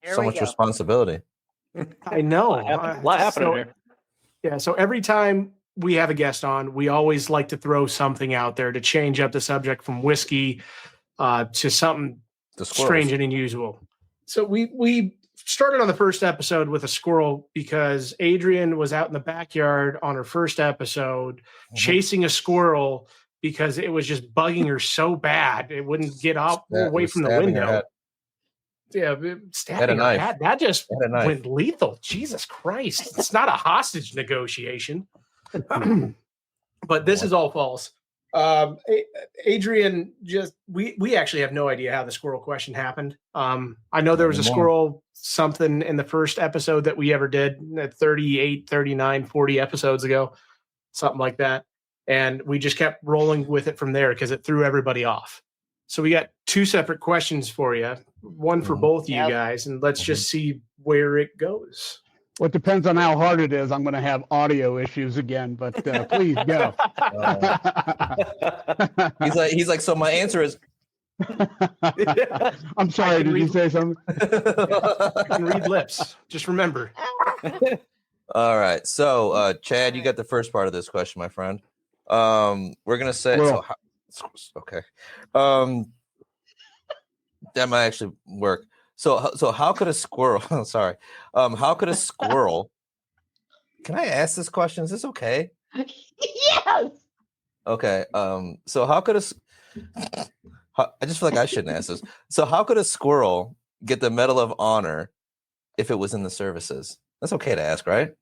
D: Here
A: so much responsibility.
B: I know.
F: A lot happening here.
B: Yeah, so every time we have a guest on, we always like to throw something out there to change up the subject from whiskey to something strange and unusual. So we started on the first episode with a squirrel because Adrian was out in the backyard on her first episode chasing a squirrel because it was just bugging her so bad it wouldn't get away from the window. Yeah, stabbing her head. That just went lethal. Jesus Christ. It's not a hostage negotiation. But this is all false. Adrian, we actually have no idea how the squirrel question happened. I know there was a squirrel something in the first episode that we ever did, 38, 39, 40 episodes ago, something like that. And we just kept rolling with it from there because it threw everybody off. So we got two separate questions for you, one for both of you guys, and let's just see where it goes.
G: Well, it depends on how hard it is. I'm going to have audio issues again, but please go.
A: He's like, so my answer is.
G: I'm sorry. Did you say something?
B: You can read lips. Just remember.
A: All right. So, Chad, you got the first part of this question, my friend. We're gonna say okay. That might actually work. So how could a squirrel? Sorry. How could a squirrel? Can I ask this question? Is this okay?
D: Yes.
A: Okay. So how could I just feel like I shouldn't ask this. So how could a squirrel get the Medal of Honor if it was in the services? That's okay to ask, right?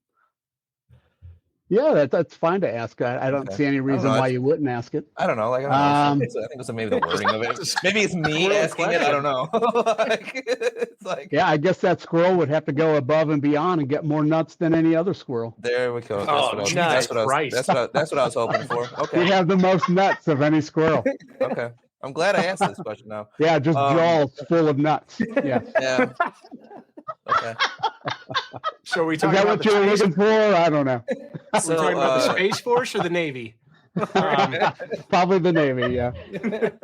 G: Yeah, that's fine to ask. I don't see any reason why you wouldn't ask it.
A: I don't know. Like, I think it's maybe the wording of it. Maybe it's me asking it. I don't know. It's like,
G: yeah, I guess that squirrel would have to go above and beyond and get more nuts than any other squirrel.
A: There we go. That's what I was hoping for. Okay.
G: We have the most nuts of any squirrel.
A: Okay. I'm glad I asked this question now.
G: Yeah, just jaws full of nuts. Yeah.
A: Yeah. Okay.
B: So we
G: Is that what you're looking for? I don't know.
B: We're talking about the Space Force or the Navy?
G: Probably the Navy, yeah.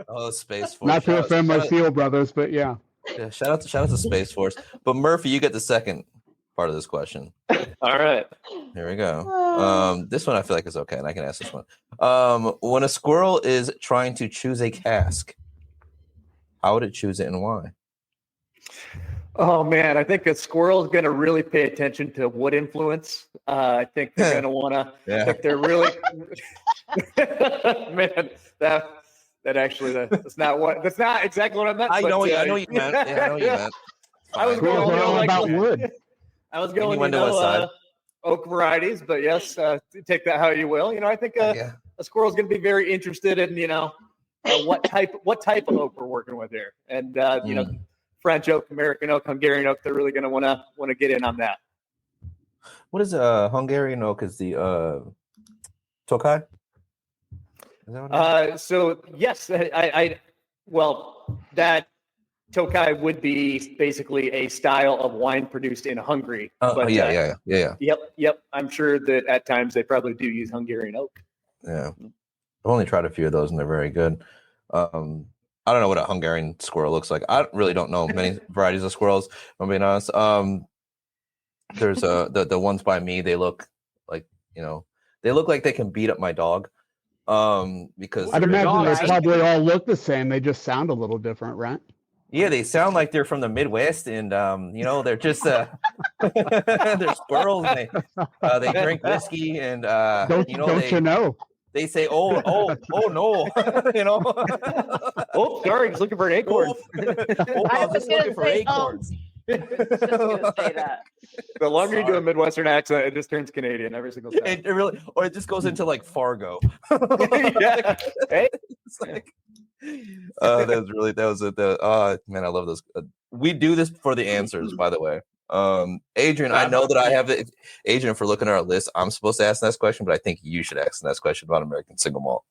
A: Oh, Space Force.
G: Not to offend my SEAL brothers, but yeah.
A: Yeah, shout out to Space Force. But Murphy, you get the second part of this question.
F: All right.
A: Here we go. This one I feel like is okay, and I can ask this one. When a squirrel is trying to choose a cask, how would it choose it and why?
F: Oh man, I think a squirrel is going to really pay attention to wood influence. I think they're going to want to. I think they're really. Man, that's not exactly what I meant.
A: I know what you meant. Yeah, I know what you meant.
F: I was going
G: all about wood.
F: I was going oak varieties, but yes, take that how you will. I think a squirrel is going to be very interested in what type of oak we're working with here, and French oak, American oak, Hungarian oak. They're really going to want to get in on that.
A: What is Hungarian oak? Is the Tokaj? Is that
F: so yes, that Tokaj would be basically a style of wine produced in Hungary.
A: Yeah.
F: Yep. I'm sure that at times they probably do use Hungarian oak.
A: Yeah, I've only tried a few of those, and they're very good. I don't know what a Hungarian squirrel looks like. I really don't know many varieties of squirrels, if I'm being honest. There's the ones by me, they look like they can beat up my dog. Because
G: I'd imagine they probably all look the same. They just sound a little different, right?
A: Yeah, they sound like they're from the Midwest, and they're just they're squirrels. And they drink whiskey, and
G: don't you know?
A: they say, oh no, you know.
F: Oh, sorry, just looking for an acorn.
A: I was just looking for acorns.
D: Just gonna say that.
F: The longer you do a Midwestern accent, it just turns Canadian every single time.
A: It really, or it just goes into like Fargo.
F: Yeah. Hey.
A: It's like, man, I love this. We do this for the answers, by the way. Adrian, I know that I have it. Adrian, for looking at our list, I'm supposed to ask the next question, but I think you should ask the next question about American Single Malt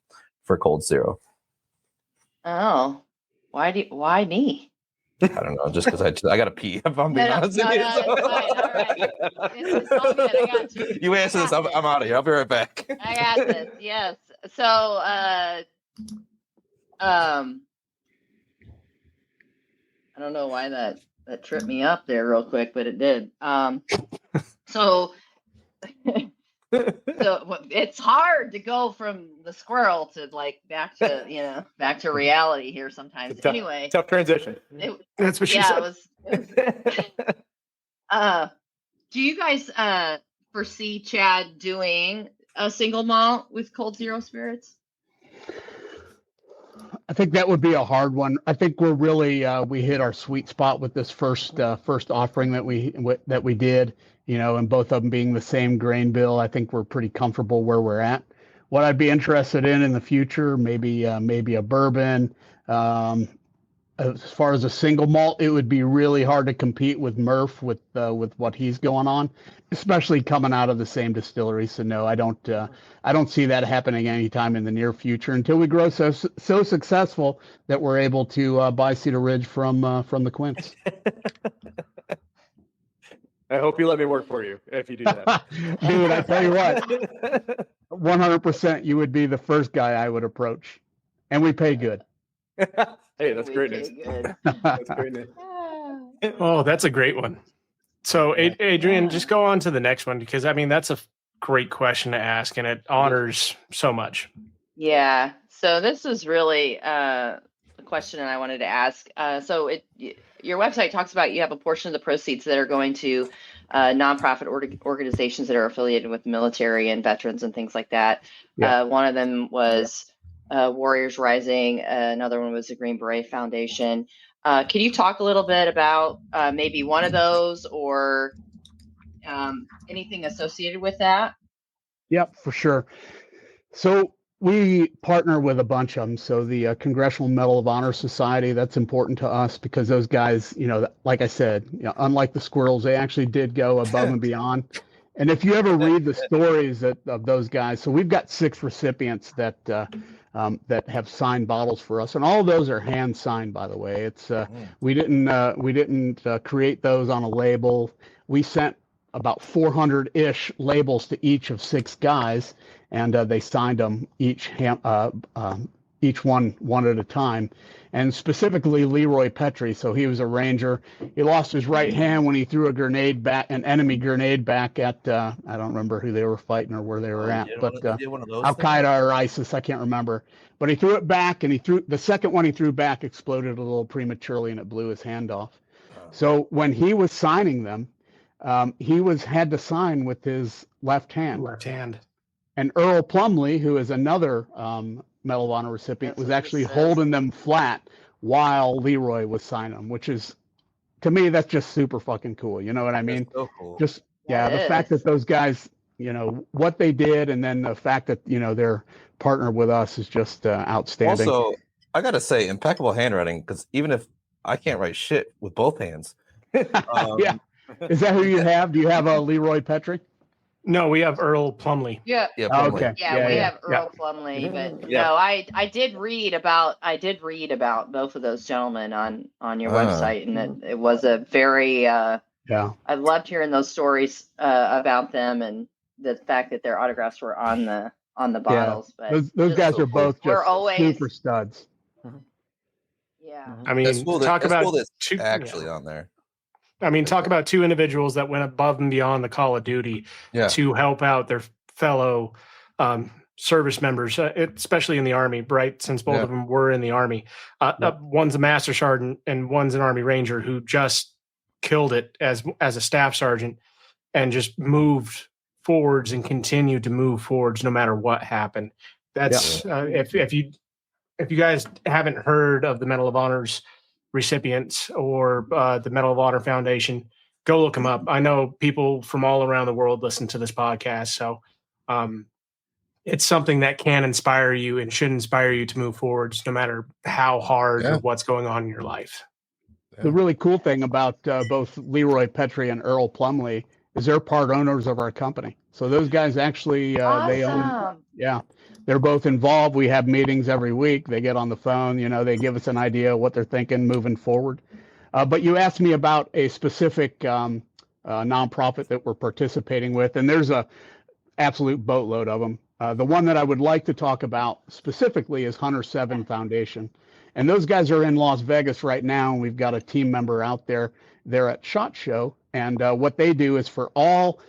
A: for Cold Zero.
D: Oh, why me?
A: I don't know, just because I gotta pee. If I'm being honest with you.
D: It's fine. All right. It's all good. I got you.
A: You answer this. I'm out of here. I'll be right back.
D: I got this. Yes. So, I don't know why that tripped me up there real quick, but it did. So it's hard to go from the squirrel to like back to reality here sometimes. Anyway,
F: tough transition.
B: That's what she said.
D: It was, do you guys foresee Chad doing a single malt with Cold Zero spirits?
G: I think that would be a hard one. I think we're really we hit our sweet spot with this first offering that we did. And both of them being the same grain bill. I think we're pretty comfortable where we're at. What I'd be interested in the future, maybe a bourbon. As far as a single malt, it would be really hard to compete with Murph with what he's going on, especially coming out of the same distillery. So no, I don't see that happening anytime in the near future until we grow so successful that we're able to buy Cedar Ridge from the Quints.
F: I hope you let me work for you if you do that.
G: Dude, I tell you what, 100% you would be the first guy I would approach, and we pay good.
F: Hey, that's great news. That's great news.
B: Oh, that's a great one. So, Adrian, just go on to the next one, because I mean that's a great question to ask, and it honors so much.
D: Yeah. So this is really a question that I wanted to ask. Your website talks about you have a portion of the proceeds that are going to nonprofit organizations that are affiliated with military and veterans and things like that.
G: Yeah.
D: One of them was Warriors Rising. Another one was the Green Beret Foundation. Can you talk a little bit about maybe one of those or anything associated with that?
G: Yep, for sure. So we partner with a bunch of them. So the Congressional Medal of Honor Society, that's important to us because those guys, like I said, unlike the squirrels, they actually did go above and beyond. And if you ever read the stories of those guys, so we've got 6 recipients that have signed bottles for us, and all of those are hand signed. By the way, it's we didn't create those on a label. We sent about 400-ish labels to each of 6 guys, and they signed them each one at a time. And specifically Leroy Petrie, so he was a Ranger. He lost his right hand when he threw an enemy grenade back at I don't remember who they were fighting or where they were at, but Al Qaeda or ISIS, I can't remember. But he threw it back, and the second one he threw back exploded a little prematurely, and it blew his hand off. So when he was signing them, he had to sign with his left hand. And Earl Plumley, who is another Medal of Honor recipient, was actually holding them flat while Leroy was signing them, which is, to me, that's just super fucking cool. You know what I mean? So cool. The fact that those guys, what they did, and then the fact that, they're partnered with us is just outstanding.
A: Also, I got to say, impeccable handwriting, because even if I can't write shit with both hands.
G: Yeah. Is that who you have? Do you have a Leroy Petrie?
B: No, we have Earl Plumley.
D: Yeah.
A: Plumley.
G: Okay.
D: Yeah, we have Earl Plumley, but no, I did read about both of those gentlemen on your website, and it was a very I loved hearing those stories about them and the fact that their autographs were on the bottles. But
G: those guys are both just super studs.
D: Yeah.
B: I mean, talk about two
A: actually on there.
B: I mean, talk about 2 individuals that went above and beyond the call of duty to help out their fellow service members, especially in the Army, right? Since both of them were in the Army. One's a Master Sergeant and one's an Army Ranger who just killed it as a Staff Sergeant and just moved forwards and continued to move forwards no matter what happened. That's if you guys haven't heard of the Medal of Honor's recipients or the Medal of Honor Foundation, go look them up. I know people from all around the world listen to this podcast, so it's something that can inspire you and should inspire you to move forwards, no matter how hard or what's going on in your life.
G: The really cool thing about both Leroy Petrie and Earl Plumley is they're part owners of our company. So those guys actually, they own, they're both involved. We have meetings every week. They get on the phone, they give us an idea of what they're thinking moving forward. But you asked me about a specific nonprofit that we're participating with, and there's a absolute boatload of them. The one that I would like to talk about specifically is Hunter 7 Foundation. And those guys are in Las Vegas right now, and we've got a team member out there. They're at SHOT Show, and what they do is for all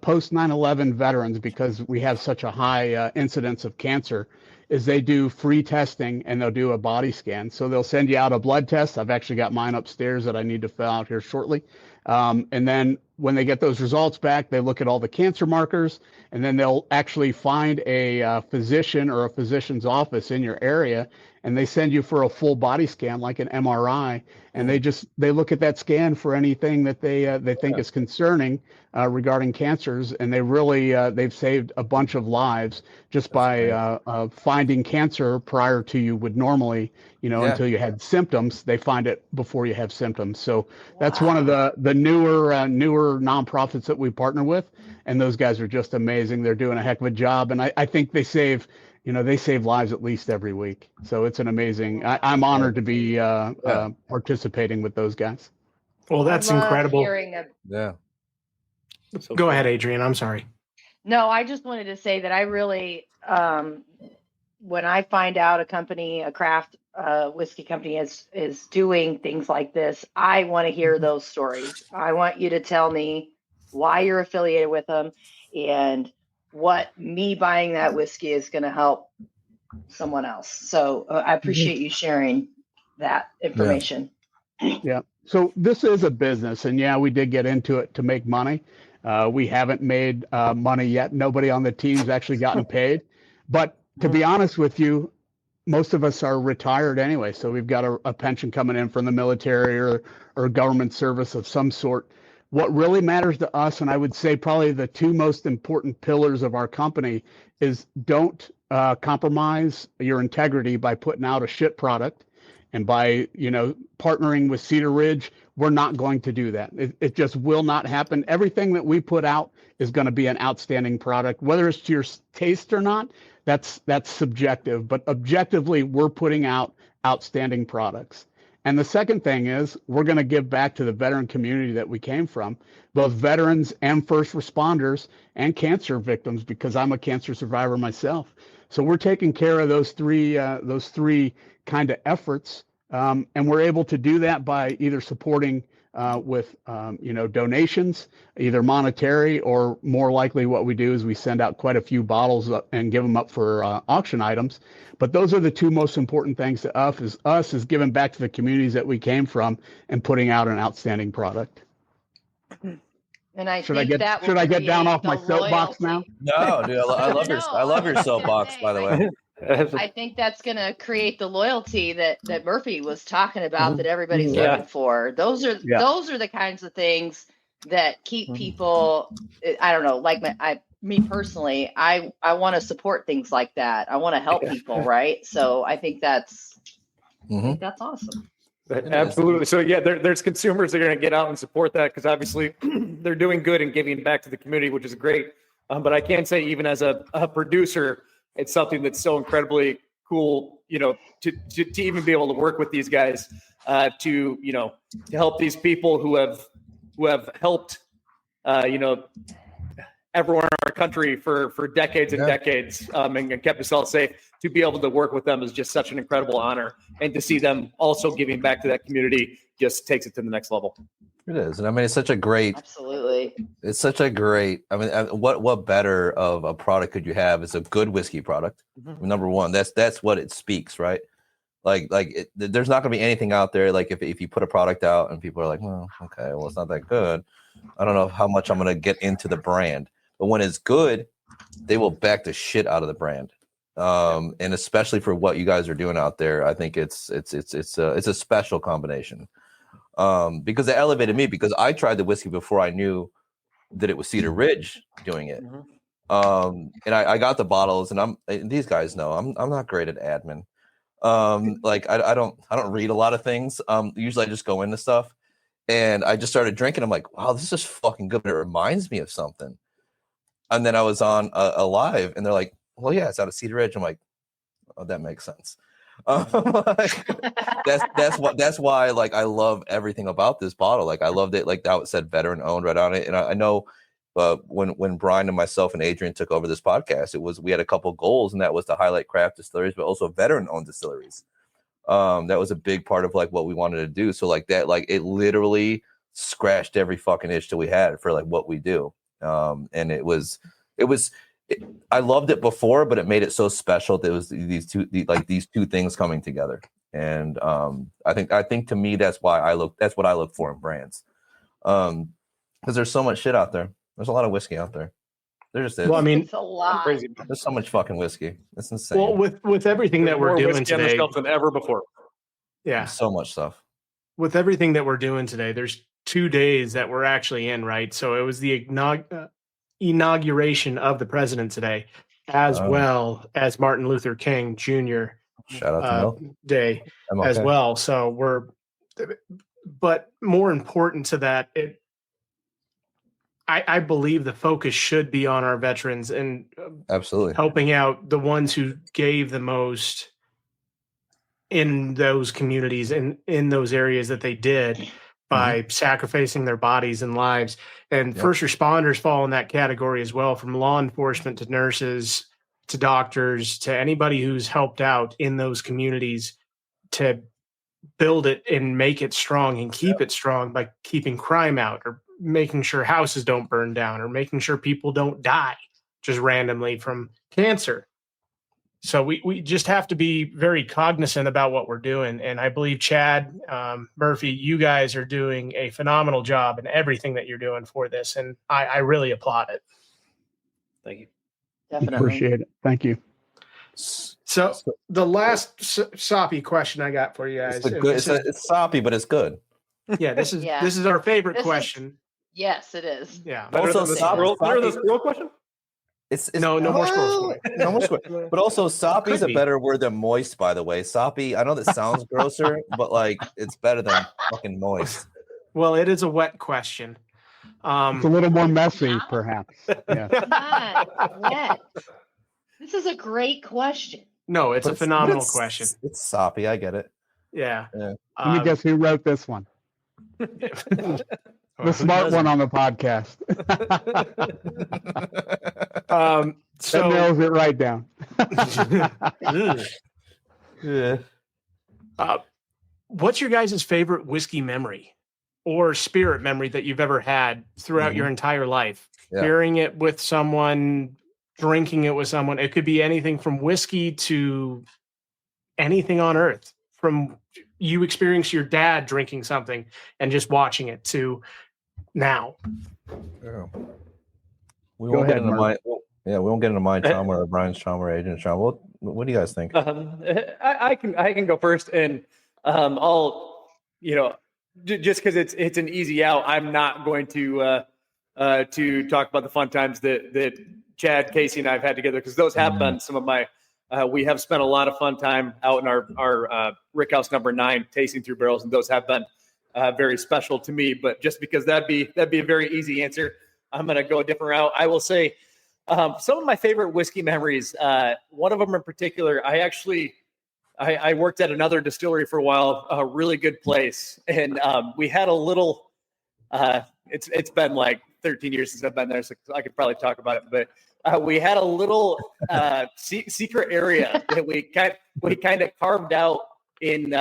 G: post 9/11 veterans, because we have such a high incidence of cancer, is they do free testing and they'll do a body scan. So they'll send you out a blood test. I've actually got mine upstairs that I need to fill out here shortly. And then when they get those results back, they look at all the cancer markers, and then they'll actually find a physician or a physician's office in your area, and they send you for a full body scan like an MRI, and they look at that scan for anything that they think is concerning regarding cancers, and they really they've saved a bunch of lives just by finding cancer prior to you would normally, until you had symptoms. They find it before you have symptoms. So that's one of the newer nonprofits that we partner with, and those guys are just amazing. They're doing a heck of a job, and I think they save lives at least every week. So it's an amazing. I'm honored to be participating with those guys.
B: Well, that's incredible. Go ahead, Adrian. I'm sorry.
D: No, I just wanted to say that I really, when I find out a craft whiskey company is doing things like this, I want to hear those stories. I want you to tell me why you're affiliated with them and what me buying that whiskey is going to help someone else. So I appreciate you sharing that information.
G: Yeah. So this is a business, and we did get into it to make money. We haven't made money yet. Nobody on the team's actually gotten paid. But to be honest with you, most of us are retired anyway. So we've got a pension coming in from the military or government service of some sort. What really matters to us, and I would say probably the two most important pillars of our company, is don't compromise your integrity by putting out a shit product. And by, partnering with Cedar Ridge, we're not going to do that. It just will not happen. Everything that we put out is going to be an outstanding product, whether it's to your taste or not. That's subjective, but objectively, we're putting out outstanding products. And the second thing is we're going to give back to the veteran community that we came from, both veterans and first responders and cancer victims, because I'm a cancer survivor myself. So we're taking care of those three kind of efforts, and we're able to do that by either supporting with donations, either monetary, or more likely what we do is we send out quite a few bottles and give them up for auction items. But those are the two most important things to us is giving back to the communities that we came from and putting out an outstanding product.
D: And I
G: should I get down off my soapbox now?
A: No, dude, I love your soapbox, by the way.
D: I think that's going to create the loyalty that Murphy was talking about that everybody's looking for. Those are the kinds of things that keep people. I don't know, like me personally, I want to support things like that. I want to help people, right? So I think that's awesome.
F: Absolutely. So there's consumers that are going to get out and support that because obviously they're doing good and giving back to the community, which is great. But I can say even as a producer, it's something that's so incredibly cool, to even be able to work with these guys, to help these people who have helped, everyone in our country for decades and decades, and kept us all safe. To be able to work with them is just such an incredible honor, and to see them also giving back to that community just takes it to the next level.
A: It is, and I mean, it's such a great.
D: Absolutely.
A: It's such a great. I mean, what better of a product could you have? It's a good whiskey product. Mm-hmm. Number one, that's what it speaks, right? There's not going to be anything out there. Like if you put a product out and people are like, well, okay, well, it's not that good. I don't know how much I'm going to get into the brand. But when it's good, they will back the shit out of the brand. And especially for what you guys are doing out there, I think it's a special combination. Because it elevated me, because I tried the whiskey before I knew that it was Cedar Ridge doing it. And I got the bottles, and these guys know I'm not great at admin. Like I don't read a lot of things. Usually I just go into stuff, and I just started drinking. I'm like, wow, this is fucking good. But it reminds me of something. And then I was on a live, and they're like, well, yeah, it's out of Cedar Ridge. I'm like, oh, that makes sense. Like, that's why, like, I love everything about this bottle. Like, I loved it, like how it said veteran owned right on it. And I know when Brian and myself and Adrian took over this podcast, we had a couple goals, and that was to highlight craft distilleries, but also veteran owned distilleries. That was a big part of like what we wanted to do. So like that, like it literally scratched every fucking itch that we had for like what we do. And I loved it before, but it made it so special that it was these two things coming together. And I think to me, that's what I look for in brands. Because there's so much shit out there. There's a lot of whiskey out there. There just is.
B: Well, I mean,
D: It's a lot.
F: Crazy.
A: There's so much fucking whiskey. It's insane.
B: well, with everything that we're
F: More
B: doing
F: whiskey on the
B: today,
F: shelf than ever before.
B: yeah,
A: There's so much stuff.
B: with everything that we're doing today, there's 2 days that we're actually in, right? So it was the inauguration of the president today, as well as Martin Luther King Jr.
A: Shout out to Mel.
B: Day as well. So but more important to that, I believe the focus should be on our veterans and
A: Absolutely
B: helping out the ones who gave the most in those communities and in those areas that they did by sacrificing their bodies and lives. And first responders fall in that category as well, from law enforcement to nurses to doctors to anybody who's helped out in those communities to build it and make it strong and keep it strong by keeping crime out, or making sure houses don't burn down, or making sure people don't die just randomly from cancer. So we just have to be very cognizant about what we're doing. And I believe Chad, Murphy, you guys are doing a phenomenal job in everything that you're doing for this. And I really applaud it.
F: Thank you.
D: Definitely.
G: Appreciate it. Thank you.
B: So the last soppy question I got for you guys.
A: It's soppy, but it's good.
B: Yeah, this is our favorite question.
D: Yes, it is.
B: Yeah.
A: Also,
F: Better than the squirrel question?
A: It's
B: no more squirrels.
A: No more squirrels. But also, soppy is a better word than moist, by the way. Soppy, I know that sounds grosser, but like it's better than fucking moist.
B: Well, it is a wet question.
G: It's a little more messy, perhaps. Yeah.
D: Not wet. This is a great question.
B: No, it's a phenomenal question.
A: It's soppy. I get it.
B: Yeah.
G: Let me guess who wrote this one. The smart one on the podcast.
B: So
G: that nails it right down.
A: Yeah.
B: What's your guys' favorite whiskey memory or spirit memory that you've ever had throughout your entire life?
A: Yeah.
B: Sharing it with someone, drinking it with someone. It could be anything from whiskey to anything on earth. From you experience your dad drinking something and just watching it to now.
A: Yeah. We won't get into my trauma or Brian's trauma or Adrian's trauma. What do you guys think?
F: I can go first, and I'll just because it's an easy out. I'm not going to talk about the fun times that Chad, Casey, and I've had together, because those have been some of my. We have spent a lot of fun time out in our Rickhouse number 9 tasting through barrels, and those have been very special to me. But just because that'd be a very easy answer, I'm going to go a different route. I will say some of my favorite whiskey memories. One of them in particular, I worked at another distillery for a while, a really good place, and we had a little. It's been like 13 years since I've been there, so I could probably talk about it, but. We had a little secret area that we kind of carved out in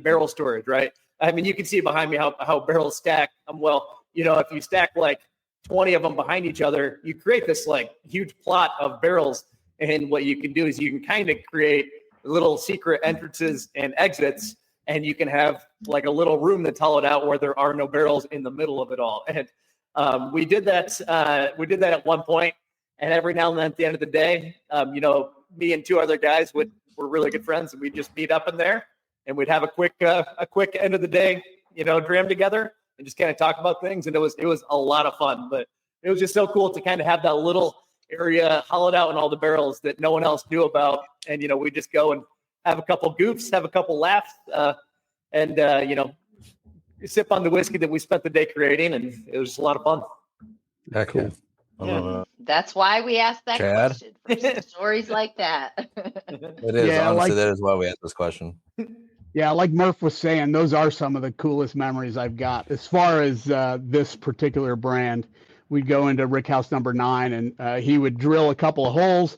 F: barrel storage, right? I mean, you can see behind me how barrels stack. If you stack like 20 of them behind each other, you create this like huge plot of barrels. And what you can do is you can kind of create little secret entrances and exits, and you can have like a little room that's hollowed out where there are no barrels in the middle of it all. And we did that. We did that at one point. And every now and then at the end of the day, me and two other guys were really good friends, and we'd just meet up in there, and we'd have a quick end of the day, dram together and just kind of talk about things. And it was a lot of fun, but it was just so cool to kind of have that little area hollowed out in all the barrels that no one else knew about. And, we just go and have a couple goofs, have a couple laughs, and sip on the whiskey that we spent the day creating. And it was just a lot of fun.
A: Yeah, cool.
D: That's why we asked that
A: Chad?
D: question. For stories like that.
A: It is. Honestly, that is why we asked this question.
G: Yeah, like Murph was saying, those are some of the coolest memories I've got. As far as this particular brand, we'd go into Rick House number 9, and he would drill a couple of holes,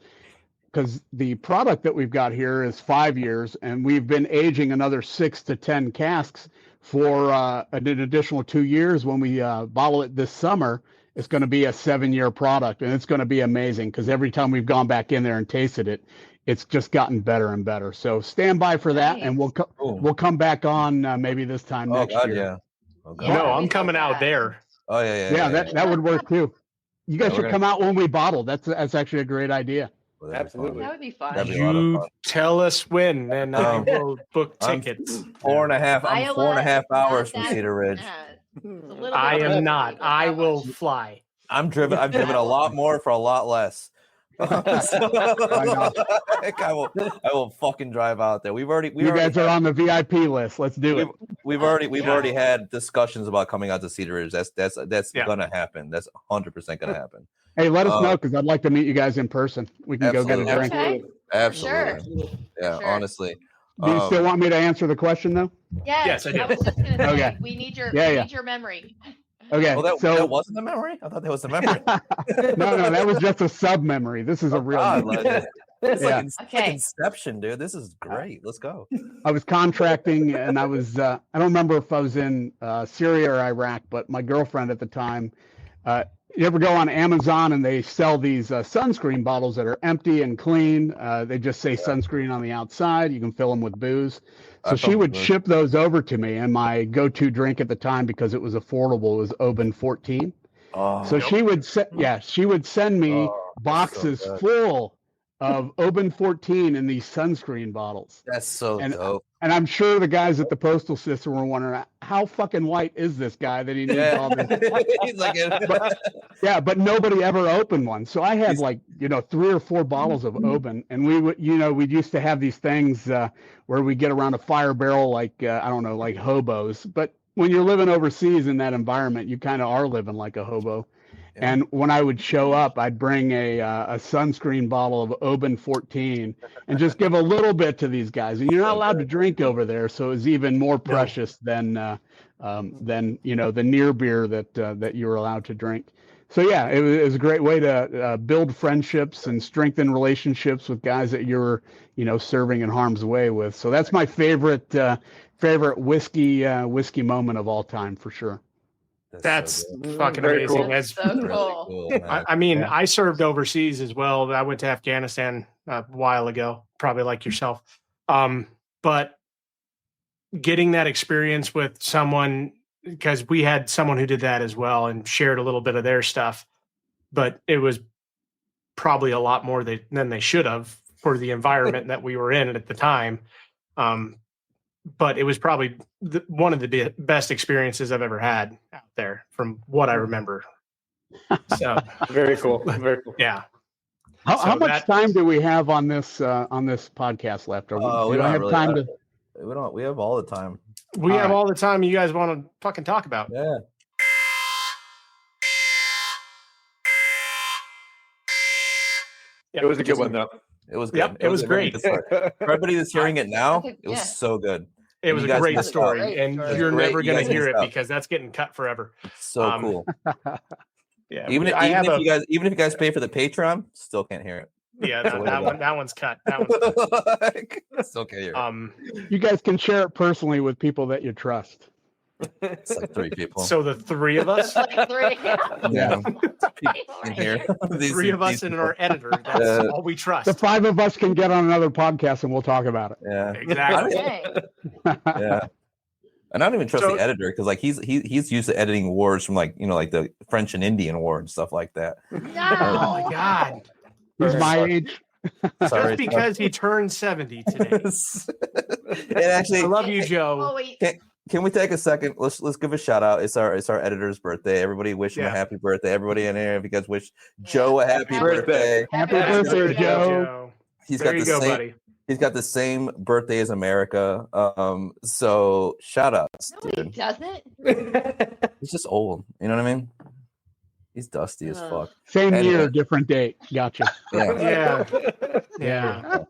G: because the product that we've got here is 5 years, and we've been aging another 6 to 10 casks for an additional 2 years. When we bottle it this summer, it's going to be a 7-year product, and it's going to be amazing, because every time we've gone back in there and tasted it, it's just gotten better and better. So stand by for that, and we'll come back on maybe this time next year.
A: Yeah.
B: Oh, God. No, I'm coming out there.
A: Oh yeah.
G: That would work too. You guys should come out when we bottle. That's actually a great idea.
A: Well,
F: Absolutely.
D: That would be fun.
A: That'd be a lot of fun.
B: Tell us when, and I will book tickets.
A: 4.5. I'm 4.5 hours from Cedar Ridge.
B: I am not. I will fly.
A: I've driven a lot more for a lot less. I will fucking drive out there. You
G: guys are on the VIP list. Let's do it.
A: We've already had discussions about coming out to Cedar Ridge. That's gonna happen. That's 100% gonna happen.
G: Hey, let us know, because I'd like to meet you guys in person. We can go get a drink.
D: Okay.
A: Absolutely.
D: Sure.
A: Yeah,
D: Sure.
A: honestly.
G: Do you still want me to answer the question though?
D: Yes,
B: I do.
D: was just gonna say,
G: Okay.
D: we need your memory.
G: Okay.
A: Well, that wasn't the memory? I thought that was the memory.
G: No, that was just a sub memory. This is a real memory.
A: It's like Inception, dude. This is great. Let's go.
G: I was contracting, and I was I don't remember if I was in Syria or Iraq, but my girlfriend at the time, you ever go on Amazon and they sell these sunscreen bottles that are empty and clean? They just say sunscreen on the outside. You can fill them with booze. So she would ship those over to me, and my go-to drink at the time, because it was affordable, was Oban 14. So she would send me boxes full of Oban 14 in these sunscreen bottles.
A: That's so dope.
G: And I'm sure the guys at the postal system were wondering, how fucking white is this guy that he needs all this?
A: He's like,
G: but nobody ever opened one. So I had 3 or 4 bottles of Oban, and we'd used to have these things where we get around a fire barrel like hobos. But when you're living overseas in that environment, you kind of are living like a hobo. And when I would show up, I'd bring a sunscreen bottle of Oban 14 and just give a little bit to these guys. And you're not allowed to drink over there, so it's even more precious than the near beer that you were allowed to drink. So yeah, it was a great way to build friendships and strengthen relationships with guys that you're serving in harm's way with. So that's my favorite whiskey moment of all time for sure.
B: That's
A: so
B: fucking
F: Very
B: amazing.
F: cool.
B: As,
D: So
A: really
D: cool.
A: cool, man.
B: I served overseas as well. I went to Afghanistan a while ago, probably like yourself. But getting that experience with someone, because we had someone who did that as well and shared a little bit of their stuff, but it was probably a lot more than they should have for the environment that we were in at the time. But it was probably one of the best experiences I've ever had out there, from what I remember. So
F: Very cool. Very cool.
B: yeah.
G: How much time do we have on this podcast left?
A: We have all the time.
B: We have all the time you guys want to fucking talk about.
A: Yeah.
B: Yeah.
F: It was a good one, though.
A: It was good.
B: Yep, it was great.
A: For everybody that's hearing it now, it was so good.
B: It was a great story, and you're never going to hear it
A: missed out.
B: because that's getting cut forever.
A: It's so cool.
B: Yeah,
A: Even if you guys pay for the Patreon, still can't hear it.
B: Yeah, that one's cut. That one's cut.
A: Still can't hear it.
G: You guys can share it personally with people that you trust.
A: It's like 3 people.
B: So the 3 of us,
D: Like 3.
A: Yeah. In here. These
B: 3 of us
A: these
B: and
A: people.
B: our editor. That's all we trust.
G: The 5 of us can get on another podcast and we'll talk about it.
A: Yeah.
B: Exactly.
D: Okay.
A: Yeah. And I don't even trust the editor, because he's used to editing wars from like the French and Indian war and stuff like that.
D: No.
B: Oh my god.
G: He's my age.
A: Sorry,
B: Just because he turned 70 today.
A: And actually,
B: I love you, Joe.
D: Oh, wait.
A: can we take a second? Let's give a shout out. It's our editor's birthday. Everybody wish him a happy birthday. Everybody in here, if you guys wish Joe a happy birthday.
G: Happy birthday, Joe.
B: Joe.
A: He's
B: There
A: got
B: you
A: the
B: go,
A: same.
B: buddy.
A: He's got the same birthday as America. So shout outs,
D: No, he
A: dude.
D: doesn't.
A: He's just old. You know what I mean? He's dusty as fuck.
G: Same
A: Anyway.
G: year, different date. Gotcha.
A: Yeah.
B: Yeah.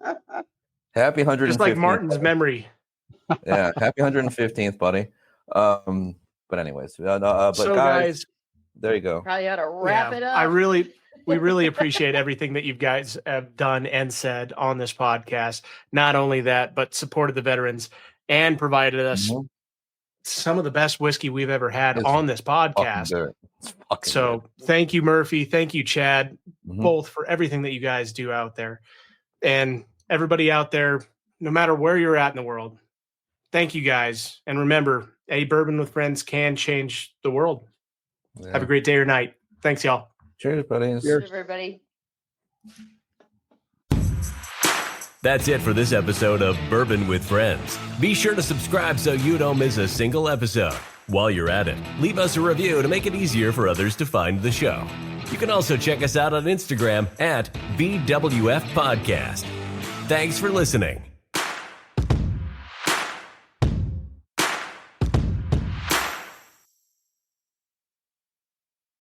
A: Happy 115th.
B: Just like Martin's memory.
A: Yeah. Happy 115th, buddy. But anyways, but
B: So
A: guys, there you go.
D: Probably ought to wrap it up.
B: We really appreciate everything that you guys have done and said on this podcast. Not only that, but supported the veterans and provided us some of the best whiskey we've ever had on this podcast. So thank you, Murphy. Thank you, Chad, both for everything that you guys do out there. And everybody out there, no matter where you're at in the world, thank you guys. And remember, a bourbon with friends can change the world.
A: Yeah.
B: Have a great day or night. Thanks, y'all.
A: Cheers, buddies.
D: Cheers, everybody.
C: That's it for this episode of Bourbon with Friends. Be sure to subscribe so you don't miss a single episode. While you're at it, leave us a review to make it easier for others to find the show. You can also check us out on Instagram at Bwfpodcast. Thanks for listening.